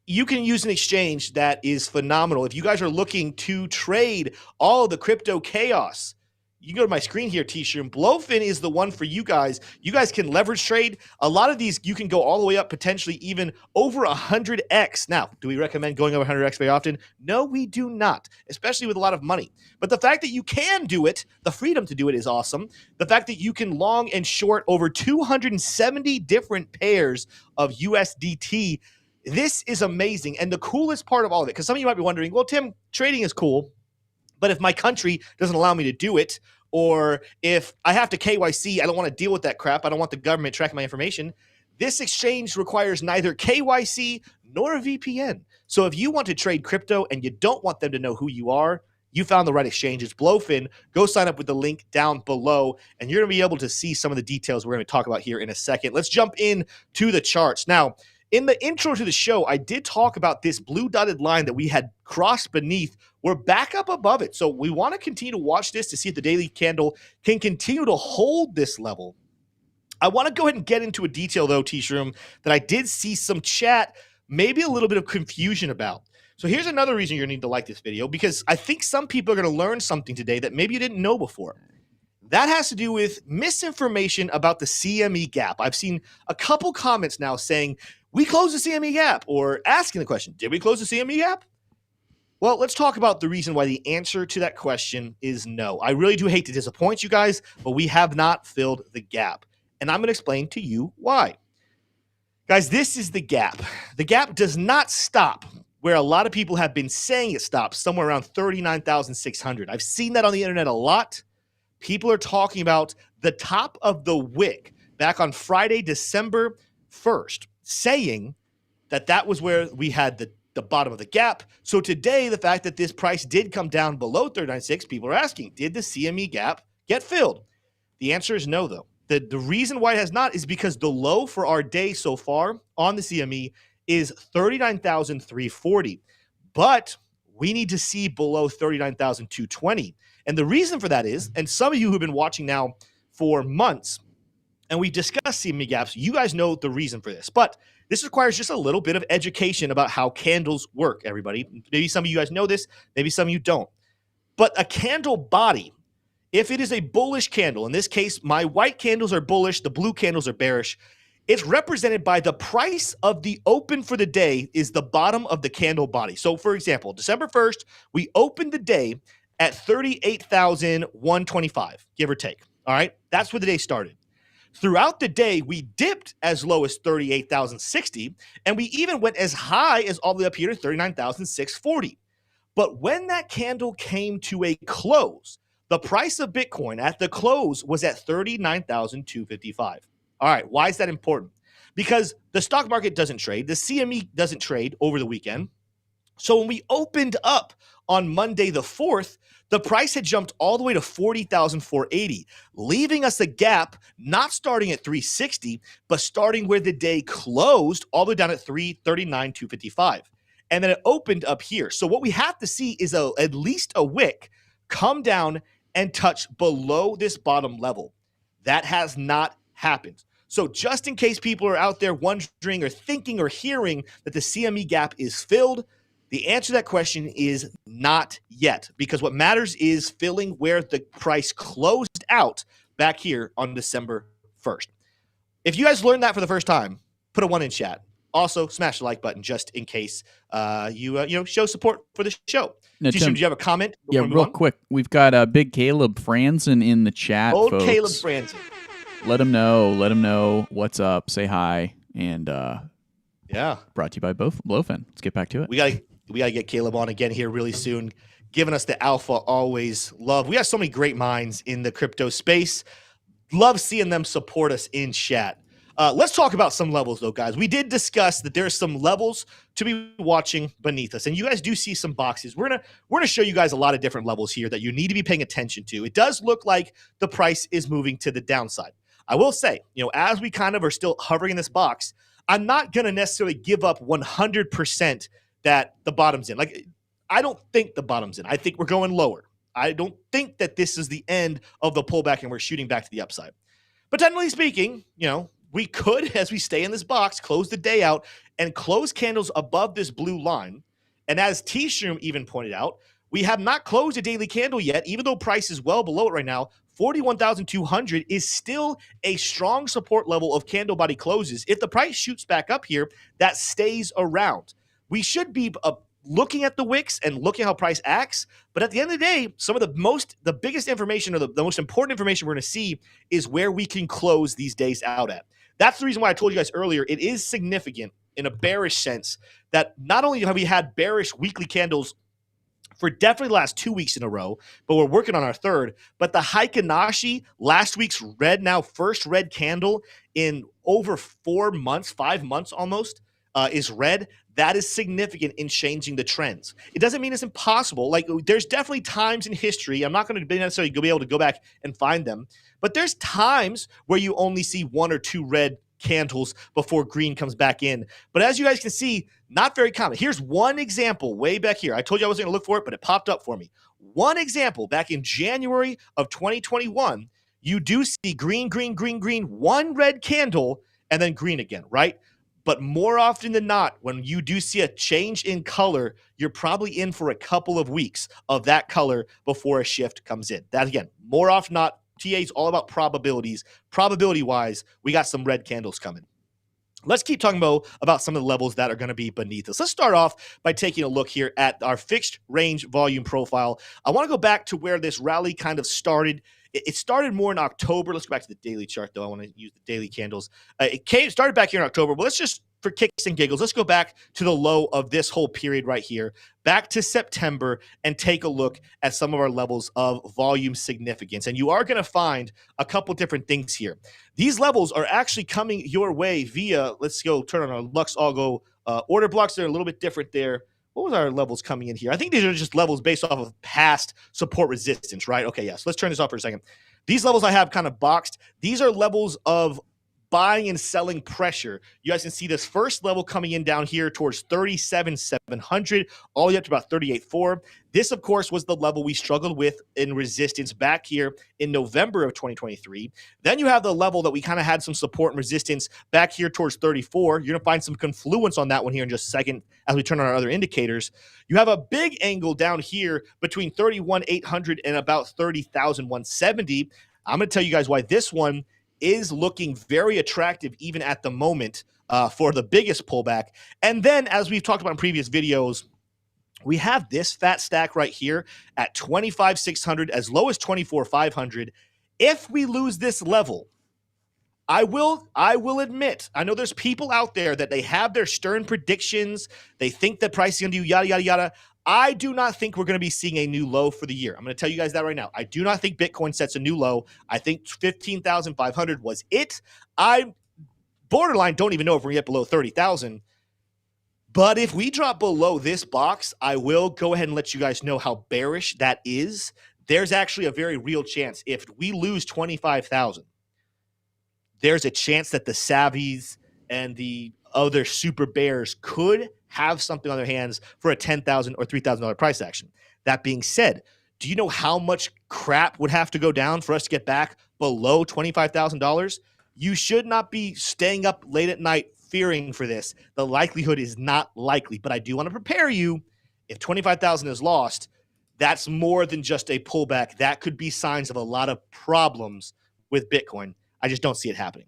You can use an exchange that is phenomenal. If you guys are looking to trade all of the crypto chaos, you can go to my screen here, T-shirt. Blofin is the one for you guys. You guys can leverage trade. A lot of these, you can go all the way up, potentially even over 100x. Now, do we recommend going over 100x very often? No, we do not, especially with a lot of money. But the fact that you can do it, the freedom to do it is awesome. The fact that you can long and short over 270 different pairs of USDT, this is amazing. And the coolest part of all of it, because some of you might be wondering, well, Tim, trading is cool, but if my country doesn't allow me to do it, or if I have to KYC, I don't want to deal with that crap. I don't want the government tracking my information. This exchange requires neither KYC nor a VPN. So if you want to trade crypto and you don't want them to know who you are, you found the right exchange. It's Blofin. Go sign up with the link down below, and you're going to be able to see some of the details we're going to talk about here in a second. Let's jump in to the charts. Now, in the intro to the show, I did talk about this blue dotted line that we had crossed beneath. We're back up above it. So we want to continue to watch this to see if the daily candle can continue to hold this level. I want to go ahead and get into a detail, though, T-Shroom, that I did see some chat, maybe a little bit of confusion about. So here's another reason you're going to need to like this video, because I think some people are going to learn something today that maybe you didn't know before. That has to do with misinformation about the CME gap. I've seen a couple comments now saying, we closed the CME gap, or asking the question, did we close the CME gap? Well, let's talk about the reason why the answer to that question is no. I really do hate to disappoint you guys, but we have not filled the gap. And I'm going to explain to you why. Guys, this is the gap. The gap does not stop where a lot of people have been saying it stops, somewhere around 39,600. I've seen that on the internet a lot. People are talking about the top of the wick back on Friday, December 1st, saying that that was where we had the bottom of the gap. So today, the fact that this price did come down below 39.6, people are asking, did the CME gap get filled? The answer is no, though. The reason why it has not is because the low for our day so far on the CME is 39,340. But we need to see below 39,220. And the reason for that is, and some of you who've been watching now for months, and we discussed CME gaps, you guys know the reason for this. But this requires just a little bit of education about how candles work, everybody. Maybe some of you guys know this, maybe some of you don't. But a candle body If it is a bullish candle, in this case, my white candles are bullish, the blue candles are bearish. It's represented by the price of the open for the day is the bottom of the candle body. So, for example, December 1st, we opened the day at 38,125, give or take. All right, that's where the day started. Throughout the day, we dipped as low as 38,060, and we even went as high as all the way up here to 39,640. But when that candle came to a close, the price of Bitcoin at the close was at 39,255. All right, why is that important? Because the stock market doesn't trade, the CME doesn't trade over the weekend. So when we opened up on Monday the 4th, the price had jumped all the way to 40,480, leaving us a gap not starting at 360, but starting where the day closed all the way down at 339,255. And then it opened up here. So what we have to see is at least a wick come down and touch below this bottom level. That has not happened. So just in case people are out there wondering or thinking or hearing that the CME gap is filled, the answer to that question is not yet, because what matters is filling where the price closed out back here on December 1st. If you guys learned that for the first time, put a 1 in chat. Also, smash the like button just in case you show support for the show. Now, T-Shroom, do you have a comment? Yeah, real quick. We've got Big Caleb Franzen in the chat, Old folks. Caleb Franzen. Let him know what's up. Say hi. And yeah, brought to you by Blofin. Let's get back to it. We gotta get Caleb on again here really soon, giving us the alpha always love. We have so many great minds in the crypto space. Love seeing them support us in chat. Let's talk about some levels, though, guys. We did discuss that there's some levels to be watching beneath us, and you guys do see some boxes. We're gonna show you guys a lot of different levels here that you need to be paying attention to. It does look like the price is moving to the downside. I will say, as we kind of are still hovering in this box, I'm not gonna necessarily give up 100% that the bottom's in. Like, I don't think the bottom's in. I think we're going lower. I don't think that this is the end of the pullback and we're shooting back to the upside. But technically speaking, we could, as we stay in this box, close the day out and close candles above this blue line. And as T-Shroom even pointed out, we have not closed a daily candle yet, even though price is well below it right now. 41,200 is still a strong support level of candle body closes. If the price shoots back up here, that stays around. We should be looking at the wicks and looking at how price acts. But at the end of the day, some of the biggest information or the most important information we're going to see is where we can close these days out at. That's the reason why I told you guys earlier, it is significant in a bearish sense that not only have we had bearish weekly candles for definitely the last 2 weeks in a row, but we're working on our third. But the Heikinashi, last week's first red candle in over 4 months, 5 months almost, is red. That is significant in changing the trends. It doesn't mean it's impossible. Like, there's definitely times in history, I'm not going to necessarily be able to go back and find them, but there's times where you only see 1 or 2 red candles before green comes back in. But as you guys can see, not very common. Here's one example way back here. I told you I wasn't going to look for it, but it popped up for me. One example back in January of 2021, you do see green, green, green, green, 1 red candle, and then green again, right? But more often than not, when you do see a change in color, you're probably in for a couple of weeks of that color before a shift comes in. That, again, more often than not, TA is all about probabilities. Probability-wise, we got some red candles coming. Let's keep talking about some of the levels that are going to be beneath us. Let's start off by taking a look here at our fixed range volume profile. I want to go back to where this rally kind of started. It started more in October. Let's go back to the daily chart, though. I want to use the daily candles. It started back here in October, but let's just, for kicks and giggles, let's go back to the low of this whole period right here, back to September, and take a look at some of our levels of volume significance. And you are going to find a couple different things here. These levels are actually coming your way via, let's go turn on our Lux Algo order blocks. They're a little bit different there. What was our levels coming in here? I think these are just levels based off of past support resistance, right? Okay, yes. Let's turn this off for a second. These levels I have kind of boxed. These are levels of buying and selling pressure. You guys can see this first level coming in down here towards 37,700, all the way up to about 38,400. This, of course, was the level we struggled with in resistance back here in November of 2023. Then you have the level that we kind of had some support and resistance back here towards 34. You're going to find some confluence on that one here in just a second as we turn on our other indicators. You have a big angle down here between 31,800 and about 30,170. I'm going to tell you guys why this one is looking very attractive even at the moment for the biggest pullback. And then, as we've talked about in previous videos, we have this fat stack right here at 25,600 as low as 24,500. If we lose this level, I will admit, I know there's people out there that they have their stern predictions. They think that price is going to do yada, yada, yada. I do not think we're going to be seeing a new low for the year. I'm going to tell you guys that right now. I do not think Bitcoin sets a new low. I think 15,500 was it. I borderline don't even know if we're going to get below 30,000. But if we drop below this box, I will go ahead and let you guys know how bearish that is. There's actually a very real chance. If we lose 25,000, there's a chance that the savvies and the other super bears could have something on their hands for a $10,000 or $3,000 price action. That being said, do you know how much crap would have to go down for us to get back below $25,000? You should not be staying up late at night fearing for this. The likelihood is not likely, but I do want to prepare you. If 25,000 is lost, that's more than just a pullback. That could be signs of a lot of problems with Bitcoin. I just don't see it happening.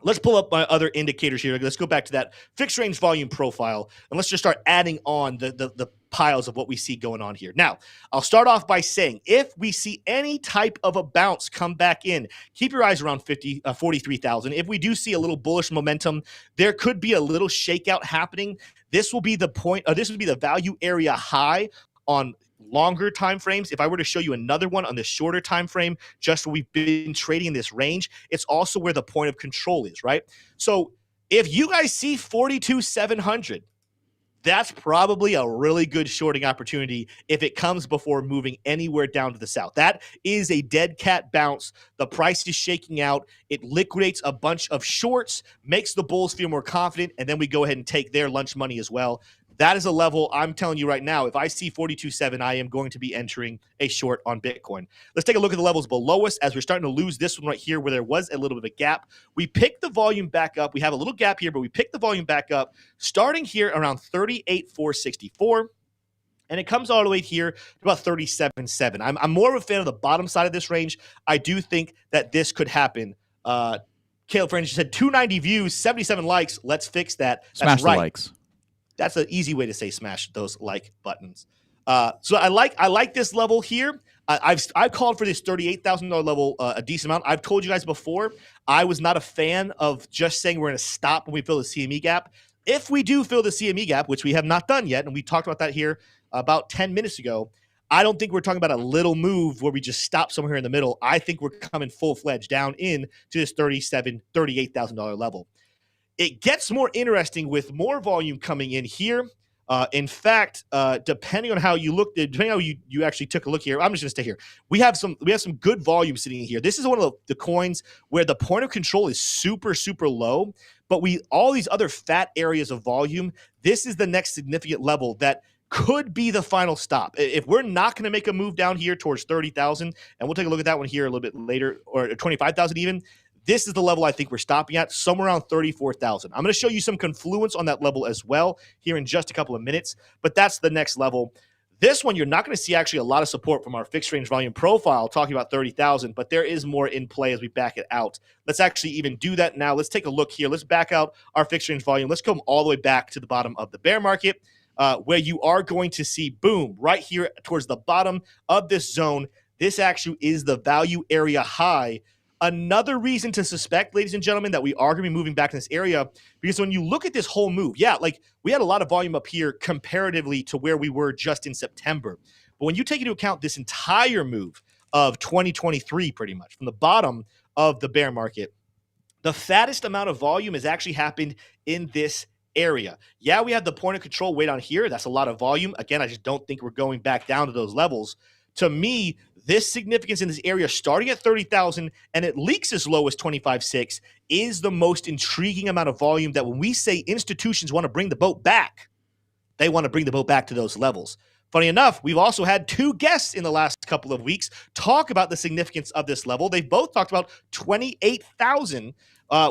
Let's pull up my other indicators here. Let's go back to that fixed range volume profile, and let's just start adding on the piles of what we see going on here. Now, I'll start off by saying, if we see any type of a bounce come back in, keep your eyes around 43,000. If we do see a little bullish momentum, there could be a little shakeout happening. This will be the point, this would be the value area high on longer time frames. If I were to show you another one on the shorter time frame, just where we've been trading in this range, it's also where the point of control is, right? So if you guys see 42,700, that's probably a really good shorting opportunity if it comes before moving anywhere down to the south. That is a dead cat bounce. The price is shaking out. It liquidates a bunch of shorts, makes the bulls feel more confident, and then we go ahead and take their lunch money as well. That is a level I'm telling you right now. If I see 42.7, I am going to be entering a short on Bitcoin. Let's take a look at the levels below us as we're starting to lose this one right here where there was a little bit of a gap. We pick the volume back up. We have a little gap here, but we pick the volume back up starting here around 38,464. And it comes all the way here to about 37.7. I'm more of a fan of the bottom side of this range. I do think that this could happen. Caleb French said 290 views, 77 likes. Let's fix that. Smash the likes. That's an easy way to say smash those like buttons. So I like this level here. I've called for this $38,000 level a decent amount. I've told you guys before, I was not a fan of just saying we're going to stop when we fill the CME gap. If we do fill the CME gap, which we have not done yet, and we talked about that here about 10 minutes ago, I don't think we're talking about a little move where we just stop somewhere in the middle. I think we're coming full-fledged down in to this $38,000 level. It gets more interesting with more volume coming in here. In fact, depending on how you look, depending on how you actually took a look here, I'm just going to stay here. We have some good volume sitting here. This is one of the coins where the point of control is super, super low, but all these other fat areas of volume, this is the next significant level that could be the final stop. If we're not going to make a move down here towards 30,000, and we'll take a look at that one here a little bit later, or 25,000 even, this is the level I think we're stopping at, somewhere around 34,000. I'm going to show you some confluence on that level as well here in just a couple of minutes, but that's the next level. This one, you're not going to see actually a lot of support from our fixed range volume profile talking about 30,000, but there is more in play as we back it out. Let's actually even do that now. Let's take a look here. Let's back out our fixed range volume. Let's come all the way back to the bottom of the bear market, where you are going to see, boom, right here towards the bottom of this zone. This actually is the value area high. Another reason to suspect, ladies and gentlemen, that we are going to be moving back in this area, because when you look at this whole move, yeah, like we had a lot of volume up here comparatively to where we were just in September. But when you take into account this entire move of 2023, pretty much from the bottom of the bear market, the fattest amount of volume has actually happened in this area. Yeah, we have the point of control way down here. That's a lot of volume. Again, I just don't think we're going back down to those levels. To me, This significance in this area starting at 30,000 and it leaks as low as 25.6 is the most intriguing amount of volume that when we say institutions want to bring the boat back, they want to bring the boat back to those levels. Funny enough, we've also had two guests in the last couple of weeks talk about the significance of this level. They've both talked about 28,000,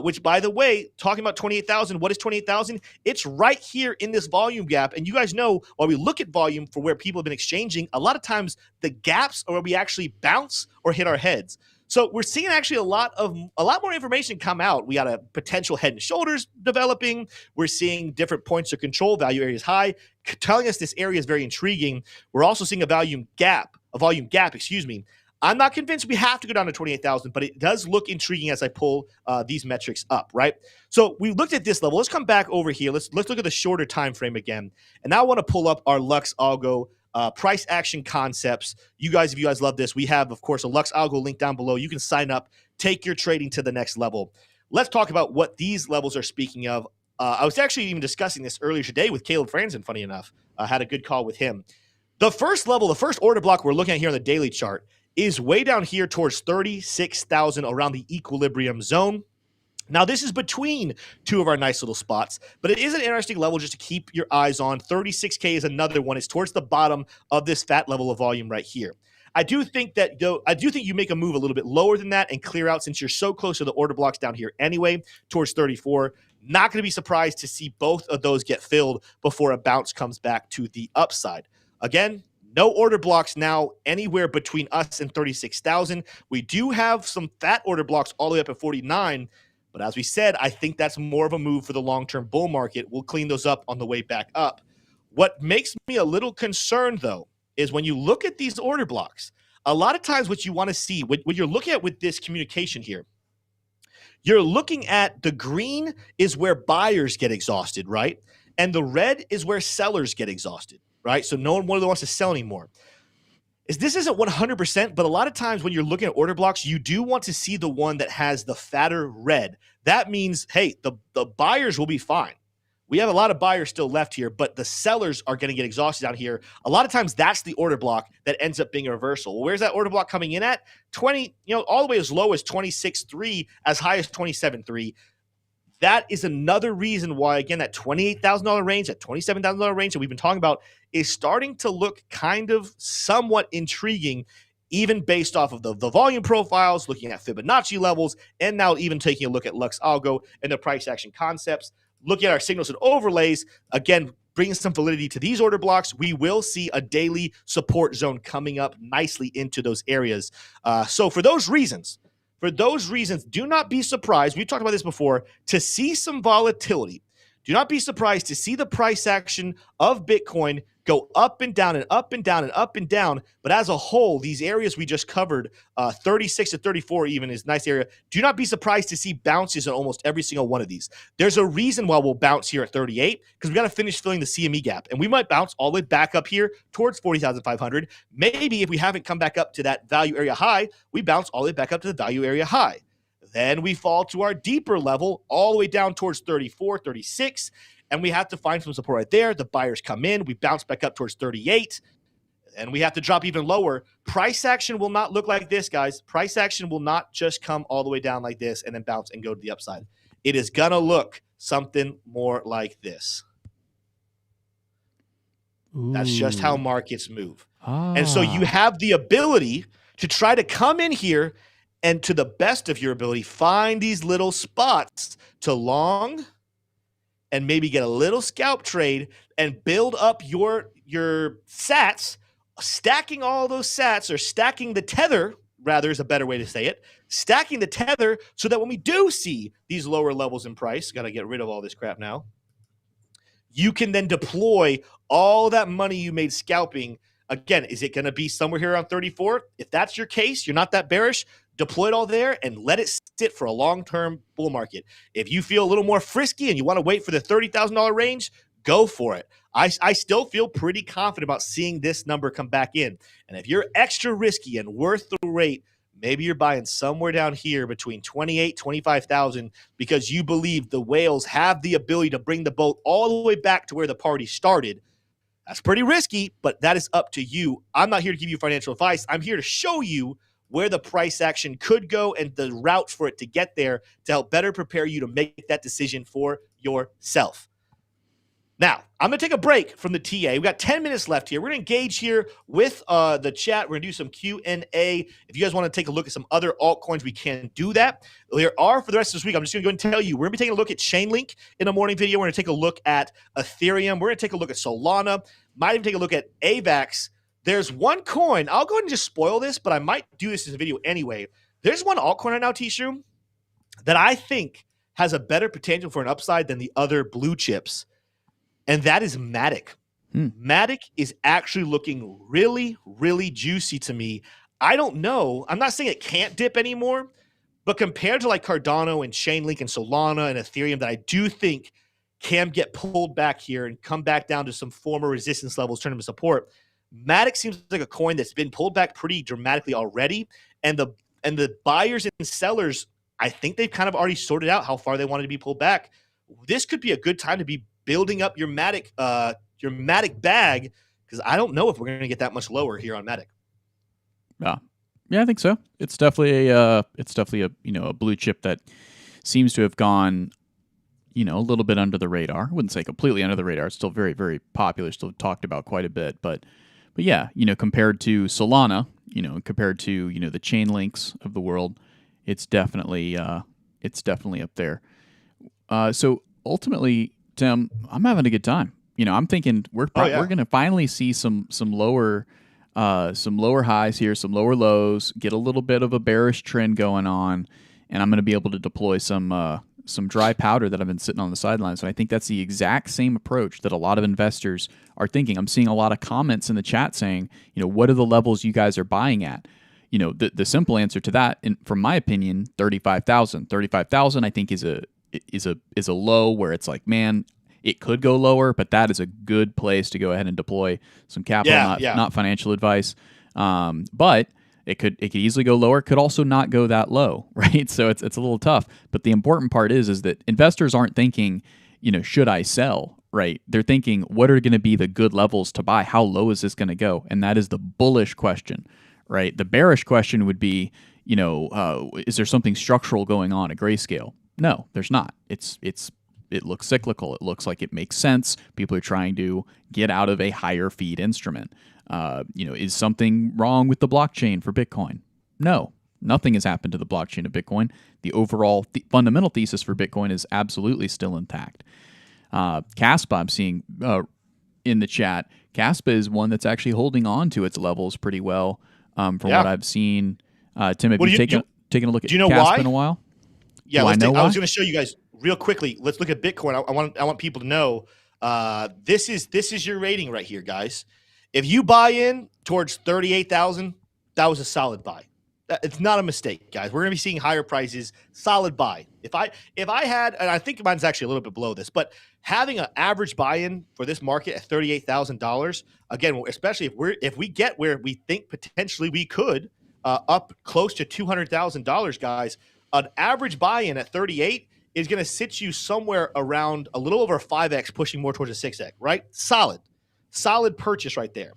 which, by the way, talking about 28,000, what is 28,000? It's right here in this volume gap. And you guys know, while we look at volume for where people have been exchanging, a lot of times the gaps are where we actually bounce or hit our heads. So we're seeing actually a lot more information come out. We got a potential head and shoulders developing. We're seeing different points of control, value areas high, telling us this area is very intriguing. We're also seeing a volume gap, excuse me. I'm not convinced we have to go down to 28,000, but it does look intriguing as I pull these metrics up, right? So we looked at this level. Let's come back over here. Let's look at the shorter time frame again. And now I want to pull up our Lux Algo price action concepts. You guys, if you guys love this, we have, of course, a Lux Algo link down below. You can sign up, take your trading to the next level. Let's talk about what these levels are speaking of. I was actually even discussing this earlier today with Caleb Franzen, funny enough. I had a good call with him. The first level, the first order block we're looking at here on the daily chart is way down here towards 36,000 around the equilibrium zone. Now, this is between two of our nice little spots, but it is an interesting level just to keep your eyes on. 36K is another one. It's towards the bottom of this fat level of volume right here. I do think you make a move a little bit lower than that and clear out since you're so close to the order blocks down here anyway, towards 34. Not going to be surprised to see both of those get filled before a bounce comes back to the upside. Again, no order blocks now anywhere between us and 36,000. We do have some fat order blocks all the way up at 49. But as we said, I think that's more of a move for the long-term bull market. We'll clean those up on the way back up. What makes me a little concerned, though, is when you look at these order blocks, a lot of times what you want to see, what you're looking at with this communication here, you're looking at the green is where buyers get exhausted, right? And the red is where sellers get exhausted, right? So no one wants to sell anymore. This isn't 100%, but a lot of times when you're looking at order blocks, you do want to see the one that has the fatter red. That means, hey, the buyers will be fine. We have a lot of buyers still left here, but the sellers are going to get exhausted out here. A lot of times that's the order block that ends up being a reversal. Well, where's that order block coming in at? 20, all the way as low as 26.3, as high as 27.3. That is another reason why, again, that $28,000 range, that $27,000 range that we've been talking about is starting to look kind of somewhat intriguing, even based off of the volume profiles, looking at Fibonacci levels, and now even taking a look at Lux Algo and the price action concepts. Looking at our signals and overlays, again, bringing some validity to these order blocks, we will see a daily support zone coming up nicely into those areas. So for those reasons, do not be surprised. We've talked about this before, to see some volatility. Do not be surprised to see the price action of Bitcoin go up and down and up and down and up and down. But as a whole, these areas we just covered, 36 to 34 even is a nice area. Do not be surprised to see bounces on almost every single one of these. There's a reason why we'll bounce here at 38 because we got to finish filling the CME gap. And we might bounce all the way back up here towards 40,500. Maybe if we haven't come back up to that value area high, we bounce all the way back up to the value area high. Then we fall to our deeper level all the way down towards 34, 36. And we have to find some support right there. The buyers come in. We bounce back up towards 38. And we have to drop even lower. Price action will not look like this, guys. Price action will not just come all the way down like this and then bounce and go to the upside. It is going to look something more like this. Ooh. That's just how markets move. And so you have the ability to try to come in here and, to the best of your ability, find these little spots to long and maybe get a little scalp trade and build up your sats, stacking all those sats, or stacking the tether, rather, is a better way to say it, stacking the tether so that when we do see these lower levels in price, got to get rid of all this crap now, you can then deploy all that money you made scalping. Again, is it going to be somewhere here around 34? If that's your case, you're not that bearish, deploy it all there and let it sit for a long-term bull market. If you feel a little more frisky and you want to wait for the $30,000 range, go for it. I still feel pretty confident about seeing this number come back in. And if you're extra risky and worth the rate, maybe you're buying somewhere down here between 28, 25,000 because you believe the whales have the ability to bring the boat all the way back to where the party started. That's pretty risky, but that is up to you. I'm not here to give you financial advice. I'm here to show you where the price action could go and the route for it to get there to help better prepare you to make that decision for yourself. Now, I'm going to take a break from the TA. We've got 10 minutes left here. We're going to engage here with the chat. We're going to do some Q&A. If you guys want to take a look at some other altcoins, we can do that. There are, for the rest of this week, I'm just going to go and tell you, we're going to be taking a look at Chainlink in a morning video. We're going to take a look at Ethereum. We're going to take a look at Solana. Might even take a look at AVAX. There's one coin. I'll go ahead and just spoil this, but I might do this as a video anyway. There's one altcoin right now, T-Shroom, that I think has a better potential for an upside than the other blue chips. And that is Matic. Matic is actually looking really, really juicy to me. I don't know. I'm not saying it can't dip anymore, but compared to like Cardano and Chainlink and Solana and Ethereum that I do think can get pulled back here and come back down to some former resistance levels, turn them to support, Matic seems like a coin that's been pulled back pretty dramatically already. And the buyers and sellers, I think they've kind of already sorted out how far they wanted to be pulled back. This could be a good time to be building up your Matic bag, because I don't know if we're going to get that much lower here on Matic. Yeah, I think so. It's definitely a a blue chip that seems to have gone a little bit under the radar. I wouldn't say completely under the radar. It's still very, very popular, still talked about quite a bit, but yeah, compared to Solana, compared to the chain links of the world, it's definitely up there. So ultimately, Tim, I'm having a good time. I'm thinking we're going to finally see some lower highs here, some lower lows, get a little bit of a bearish trend going on, and I'm going to be able to deploy some dry powder that I've been sitting on the sidelines. And I think that's the exact same approach that a lot of investors are thinking. I'm seeing a lot of comments in the chat saying, what are the levels you guys are buying at? The simple answer to that, from my opinion, 35,000. 35,000, I think is a low where it's like, man, it could go lower, but that is a good place to go ahead and deploy some capital, not financial advice. But it could easily go lower. It could also not go that low, right? So it's a little tough. But the important part is that investors aren't thinking, should I sell, right? They're thinking, what are going to be the good levels to buy? How low is this going to go? And that is the bullish question, right? The bearish question would be, is there something structural going on at Grayscale? No, there's not. It looks cyclical. It looks like it makes sense. People are trying to get out of a higher feed instrument. Is something wrong with the blockchain for Bitcoin? No, nothing has happened to the blockchain of Bitcoin. The overall fundamental thesis for Bitcoin is absolutely still intact. Caspa, I'm seeing in the chat, Caspa is one that's actually holding on to its levels pretty well from what I've seen. Tim, have you taken a look at Caspa in a while? Yeah, I was going to show you guys real quickly. Let's look at Bitcoin. I want people to know this is your rating right here, guys. If you buy in towards 38,000, that was a solid buy. It's not a mistake, guys. We're going to be seeing higher prices. Solid buy. If I had, and I think mine's actually a little bit below this, but having an average buy-in for this market at $38,000, again, especially if we get where we think potentially we could, up close to $200,000, guys, an average buy-in at 38 is going to sit you somewhere around a little over 5x, pushing more towards a 6x, right? Solid purchase right there.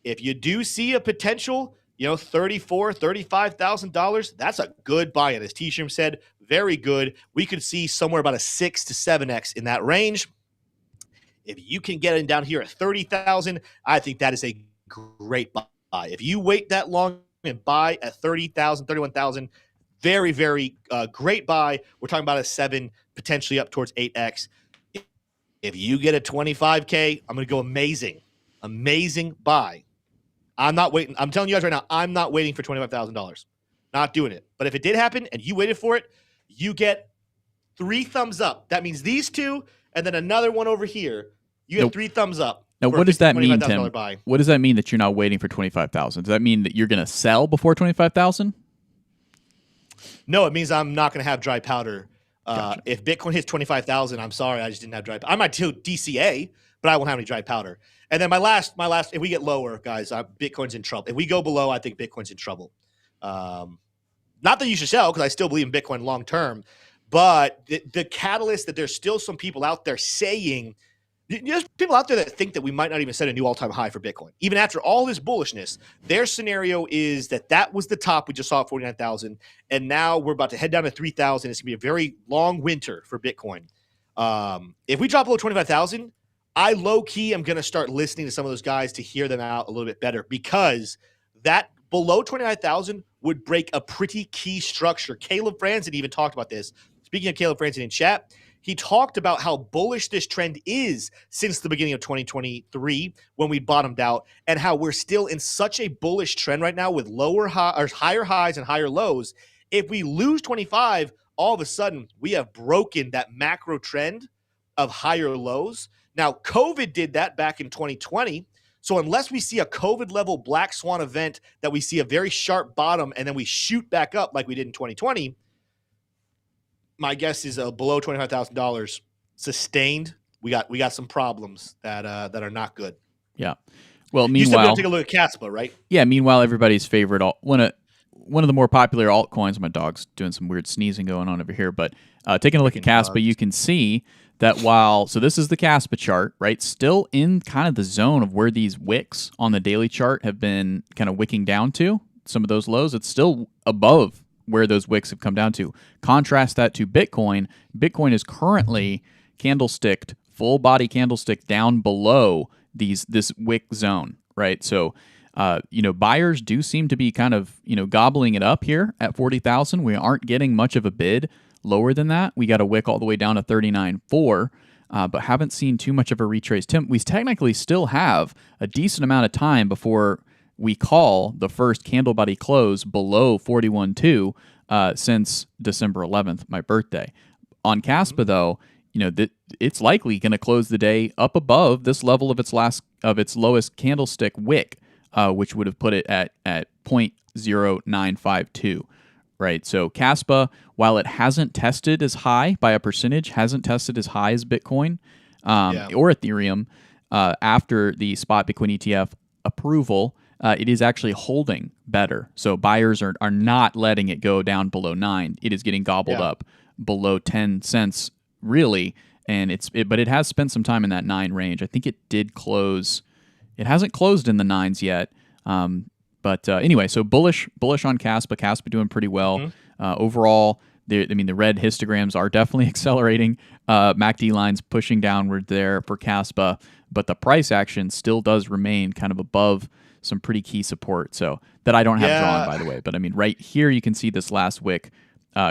If you do see a potential, $34,000, $35,000, that's a good buy-in. As T-Shroom said, very good. We could see somewhere about a 6 to 7x in that range. If you can get in down here at 30,000, I think that is a great buy. If you wait that long and buy at 30,000, 31,000, very, very great buy. We're talking about a 7, potentially up towards 8x. If you get a 25K, I'm going to go amazing buy. I'm not waiting. I'm telling you guys right now, I'm not waiting for $25,000. Not doing it. But if it did happen and you waited for it, you get 3 thumbs up. That means these two and then another one over here. You get 3 thumbs up. Now, what does that mean, Tim? Buy. What does that mean that you're not waiting for $25,000? Does that mean that you're going to sell before $25,000? No, it means I'm not going to have dry powder. Gotcha. If Bitcoin hits 25,000, I'm sorry, I just didn't have dry powder. I might do DCA, but I won't have any dry powder. And then my last, if we get lower, guys, Bitcoin's in trouble. If we go below, I think Bitcoin's in trouble. Not that you should sell, because I still believe in Bitcoin long term, but the catalyst that there's still some people out there saying, There's people out there that think that we might not even set a new all-time high for Bitcoin. Even after all this bullishness, their scenario is that was the top we just saw at 49,000, and now we're about to head down to 3,000. It's going to be a very long winter for Bitcoin. If we drop below 25,000, I low-key am going to start listening to some of those guys to hear them out a little bit better, because that below 29,000 would break a pretty key structure. Caleb Franzen even talked about this. Speaking of Caleb Franzen in chat, he talked about how bullish this trend is since the beginning of 2023 when we bottomed out, and how we're still in such a bullish trend right now with higher highs and higher lows. If we lose 25, all of a sudden we have broken that macro trend of higher lows. Now, COVID did that back in 2020. So unless we see a COVID level black swan event that we see a very sharp bottom and then we shoot back up like we did in 2020, my guess is below $25,000 sustained. We got some problems that are not good. Yeah. Well, You said we're meanwhile, gonna take a look at Caspa, right? yeah. Meanwhile, everybody's favorite one of the more popular altcoins. My dog's doing some weird sneezing going on over here, but taking a look at Caspa, you can see that so this is the Caspa chart, right? Still in kind of the zone of where these wicks on the daily chart have been kind of wicking down to some of those lows. It's still above where those wicks have come down to. Contrast that to Bitcoin. Bitcoin is currently full body candlestick down below this wick zone, right? So, buyers do seem to be kind of, gobbling it up here at 40,000. We aren't getting much of a bid lower than that. We got a wick all the way down to 39.4, but haven't seen too much of a retrace. Tim, we technically still have a decent amount of time before we call the first candle body close below 41.2 since December 11th, my birthday. On Caspa, though, it's likely going to close the day up above this level of its lowest candlestick wick, which would have put it at 0.0952. Right, so Caspa, while it hasn't tested as high by a percentage, hasn't tested as high as Bitcoin or Ethereum after the spot Bitcoin ETF approval. It is actually holding better. So buyers are not letting it go down below 9. It is getting gobbled up below 10 cents, really. And but it has spent some time in that 9 range. I think it did close. It hasn't closed in the 9s yet. But anyway, so bullish on Caspa. Caspa doing pretty well. Overall, the red histograms are definitely accelerating. MACD lines pushing downward there for Caspa, but the price action still does remain kind of above some pretty key support. So that I don't have drawn, by the way. But right here you can see this last wick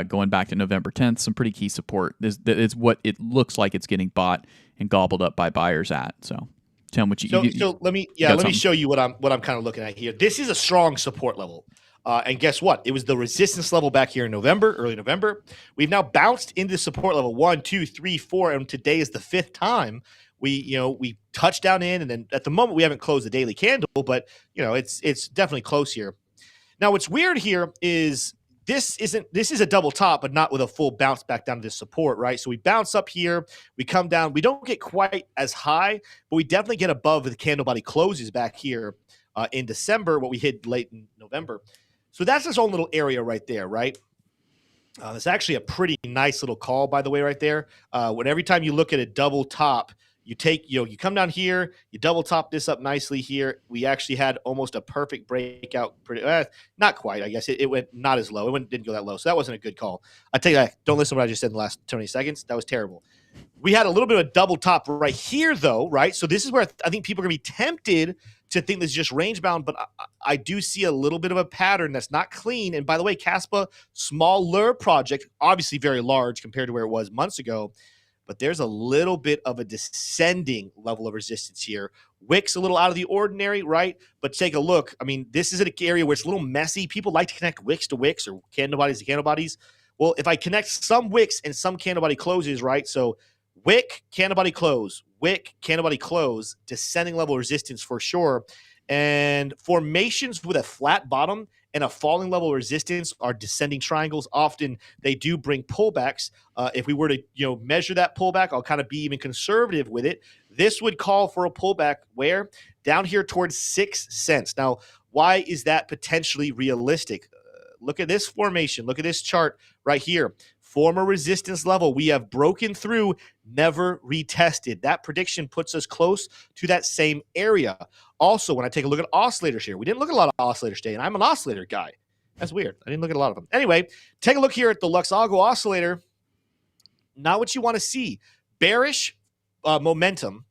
going back to November 10th, some pretty key support. This is what it looks like it's getting bought and gobbled up by buyers at. So. Tim, what let me show you what I'm kind of looking at here. This is a strong support level, and guess what? It was the resistance level back here in early November. We've now bounced into support level 1, 2, 3, 4, and today is the 5th time we touched down in, and then at the moment we haven't closed the daily candle, but it's definitely close here. Now, what's weird here is this is a double top, but not with a full bounce back down to this support, right? So we bounce up here, we come down, we don't get quite as high, but we definitely get above the candle body closes back here in December, what we hit late in November. So that's its own little area right there, right? It's actually a pretty nice little call, by the way, right there. When every time you look at a double top, you come down here, you double top this up nicely here. We actually had almost a perfect breakout. Not quite, I guess. It went not as low. Didn't go that low. So that wasn't a good call. I tell you that. Don't listen to what I just said in the last 20 seconds. That was terrible. We had a little bit of a double top right here, though, right? So this is where I think people are going to be tempted to think this is just range bound, but I do see a little bit of a pattern that's not clean. And by the way, Caspa, smaller project, obviously very large compared to where it was months ago. But there's a little bit of a descending level of resistance here. Wicks a little out of the ordinary, right? But take a look. This is an area where it's a little messy. People like to connect wicks to wicks or candle bodies to candle bodies. Well, if I connect some wicks and some candle body closes, right? So wick, candle body close, wick, candle body close, descending level resistance for sure. And formations with a flat bottom and a falling level resistance are descending triangles. Often they do bring pullbacks. If we were to measure that pullback, I'll kind of be even conservative with it. This would call for a pullback where? Down here towards 6 cents. Now, why is that potentially realistic? Look at this formation. Look at this chart right here. former resistance level we have broken through, never retested. That prediction puts us close to that same area. Also, when I take a look at oscillators here, we didn't look at a lot of oscillators today, and I'm an oscillator guy. That's weird. I didn't look at a lot of them. Anyway, take a look here at the Lux ALGO oscillator. Not what you want to see. Bearish momentum,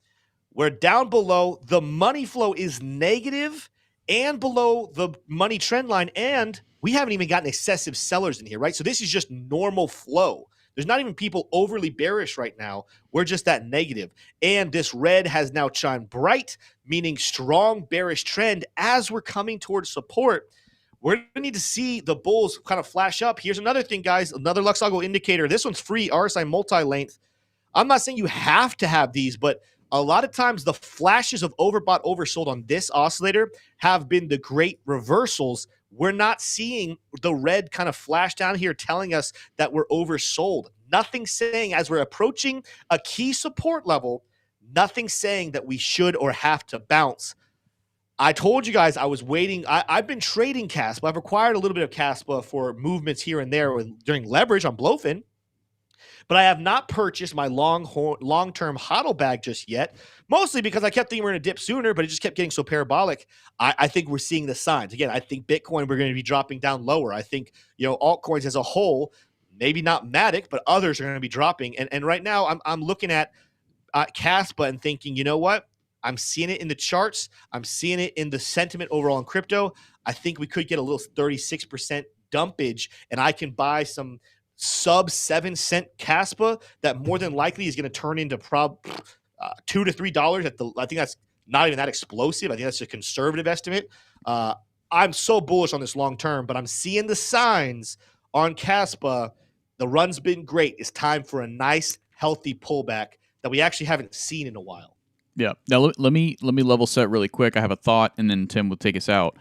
where down below the money flow is negative and below the money trend line, and we haven't even gotten excessive sellers in here, right? So this is just normal flow. There's not even people overly bearish right now. We're just that negative. And this red has now shined bright, meaning strong bearish trend as we're coming towards support. We're going to need to see the bulls kind of flash up. Here's another thing, guys, another Lux ALGO indicator. This one's free, RSI multi-length. I'm not saying you have to have these, but a lot of times the flashes of overbought, oversold on this oscillator have been the great reversals. We're not seeing the red kind of flash down here telling us that we're oversold. Nothing saying as we're approaching a key support level, nothing saying that we should or have to bounce. I told you guys I was waiting. I've been trading Caspa. I've acquired a little bit of Caspa for movements here and there during leverage on Blofin. But I have not purchased my long-term HODL bag just yet, mostly because I kept thinking we're going to dip sooner, but it just kept getting so parabolic. I think we're seeing the signs. Again, I think Bitcoin, we're going to be dropping down lower. I think, altcoins as a whole, maybe not Matic, but others are going to be dropping. And right now I'm looking at Caspa and thinking, you know what? I'm seeing it in the charts. I'm seeing it in the sentiment overall in crypto. I think we could get a little 36% dumpage, and I can buy some sub 7-cent Caspa that more than likely is going to turn into $2 to $3 I think that's not even that explosive. I think that's a conservative estimate. I'm so bullish on this long term, but I'm seeing the signs on Caspa. The run's been great. It's time for a nice, healthy pullback that we actually haven't seen in a while. Yeah. Now let me level set really quick. I have a thought, and then Tim will take us out.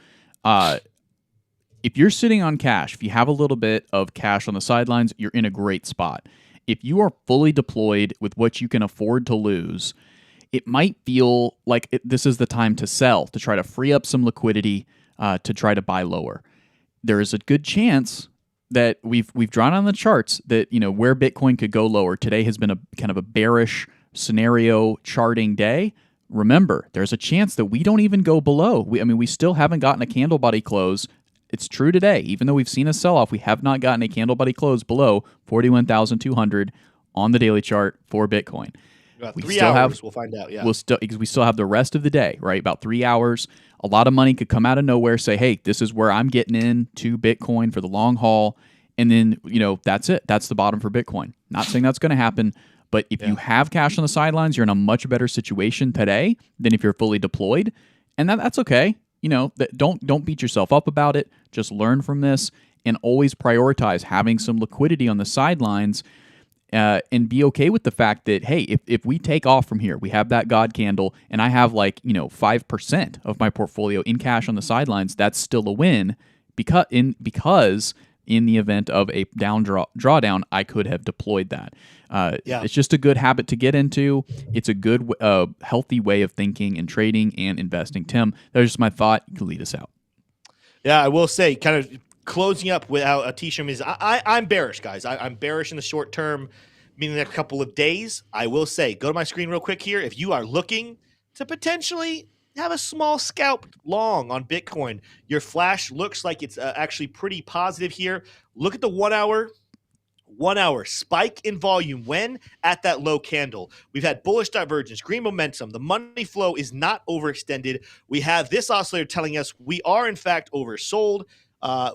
If you're sitting on cash, if you have a little bit of cash on the sidelines, you're in a great spot. If you are fully deployed with what you can afford to lose, it might feel like this is the time to sell, to try to free up some liquidity, to try to buy lower. There is a good chance that we've drawn on the charts that where Bitcoin could go lower. Today has been a kind of a bearish scenario charting day. Remember, there's a chance that we don't even go below. We still haven't gotten a candle body close. It's true today. Even though we've seen a sell-off, we have not gotten a candle body close below 41,200 on the daily chart for Bitcoin. About 3 hours, we'll find out. Yeah, we still have the rest of the day, right? About 3 hours. A lot of money could come out of nowhere, say, hey, this is where I'm getting into Bitcoin for the long haul. And then, that's it. That's the bottom for Bitcoin. Not saying that's going to happen. But if you have cash on the sidelines, you're in a much better situation today than if you're fully deployed. And that's okay. Don't beat yourself up about it. Just learn from this and always prioritize having some liquidity on the sidelines, and be okay with the fact that, hey, if we take off from here, we have that God candle, and I have 5% of my portfolio in cash on the sidelines, that's still a win because in the event of a drawdown, I could have deployed that. It's just a good habit to get into. It's a good, healthy way of thinking and trading and investing. Tim, that's just my thought. You can lead us out. Yeah, I will say, kind of closing up without a t-shirt is I'm bearish, guys. I'm bearish in the short term, meaning the next couple of days. I will say, go to my screen real quick here. If you are looking to potentially have a small scalp long on Bitcoin, your flash looks like it's actually pretty positive here. Look at the 1 hour. 1 hour spike in volume when at that low candle. We've had bullish divergence, green momentum. The money flow is not overextended. We have this oscillator telling us we are in fact oversold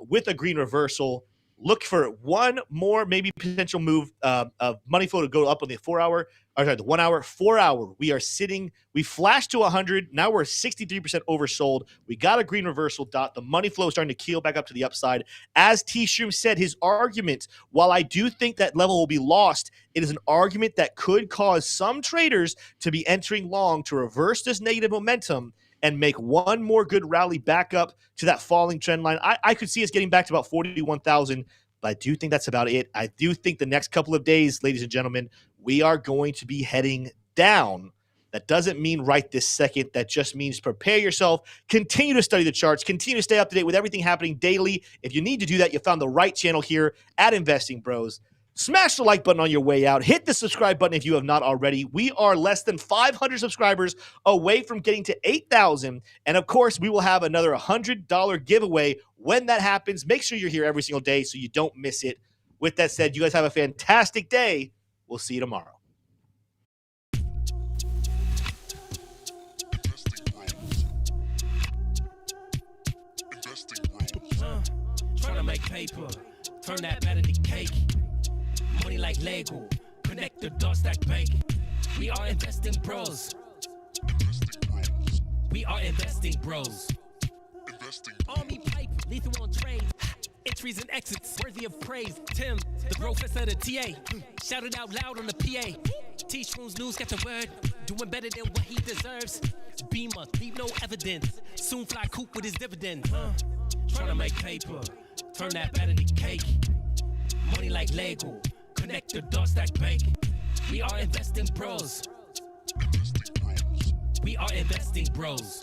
with a green reversal. Look for one more maybe potential move of money flow to go up on the 4 hour. The 1 hour, 4 hour. We flashed to 100. Now we're 63% oversold. We got a green reversal dot. The money flow is starting to keel back up to the upside. As T-Shroom said, his argument, while I do think that level will be lost, it is an argument that could cause some traders to be entering long to reverse this negative momentum and make one more good rally back up to that falling trend line. I could see us getting back to about 41,000, but I do think that's about it. I do think the next couple of days, ladies and gentlemen, we are going to be heading down. That doesn't mean right this second. That just means prepare yourself. Continue to study the charts. Continue to stay up to date with everything happening daily. If you need to do that, you found the right channel here at Investing Bros. Smash the like button on your way out. Hit the subscribe button if you have not already. We are less than 500 subscribers away from getting to 8,000. And of course, we will have another $100 giveaway when that happens. Make sure you're here every single day so you don't miss it. With that said, you guys have a fantastic day. We'll see you tomorrow. Trying to make paper, turn that better to cake. Money like Lego, connect the dots stack bank. We are investing bros. We are investing bros. Army pipe, lethal on trade. Entries and exits, worthy of praise. Tim, the professor of the TA. Shouted out loud on the PA. T-Shrooms news, got the word. Doing better than what he deserves. Beamer, leave no evidence. Soon fly coop with his dividend. Trying to make paper, turn that better to cake. Money like Lego, connect the dots stack bank. We are investing bros. We are investing bros.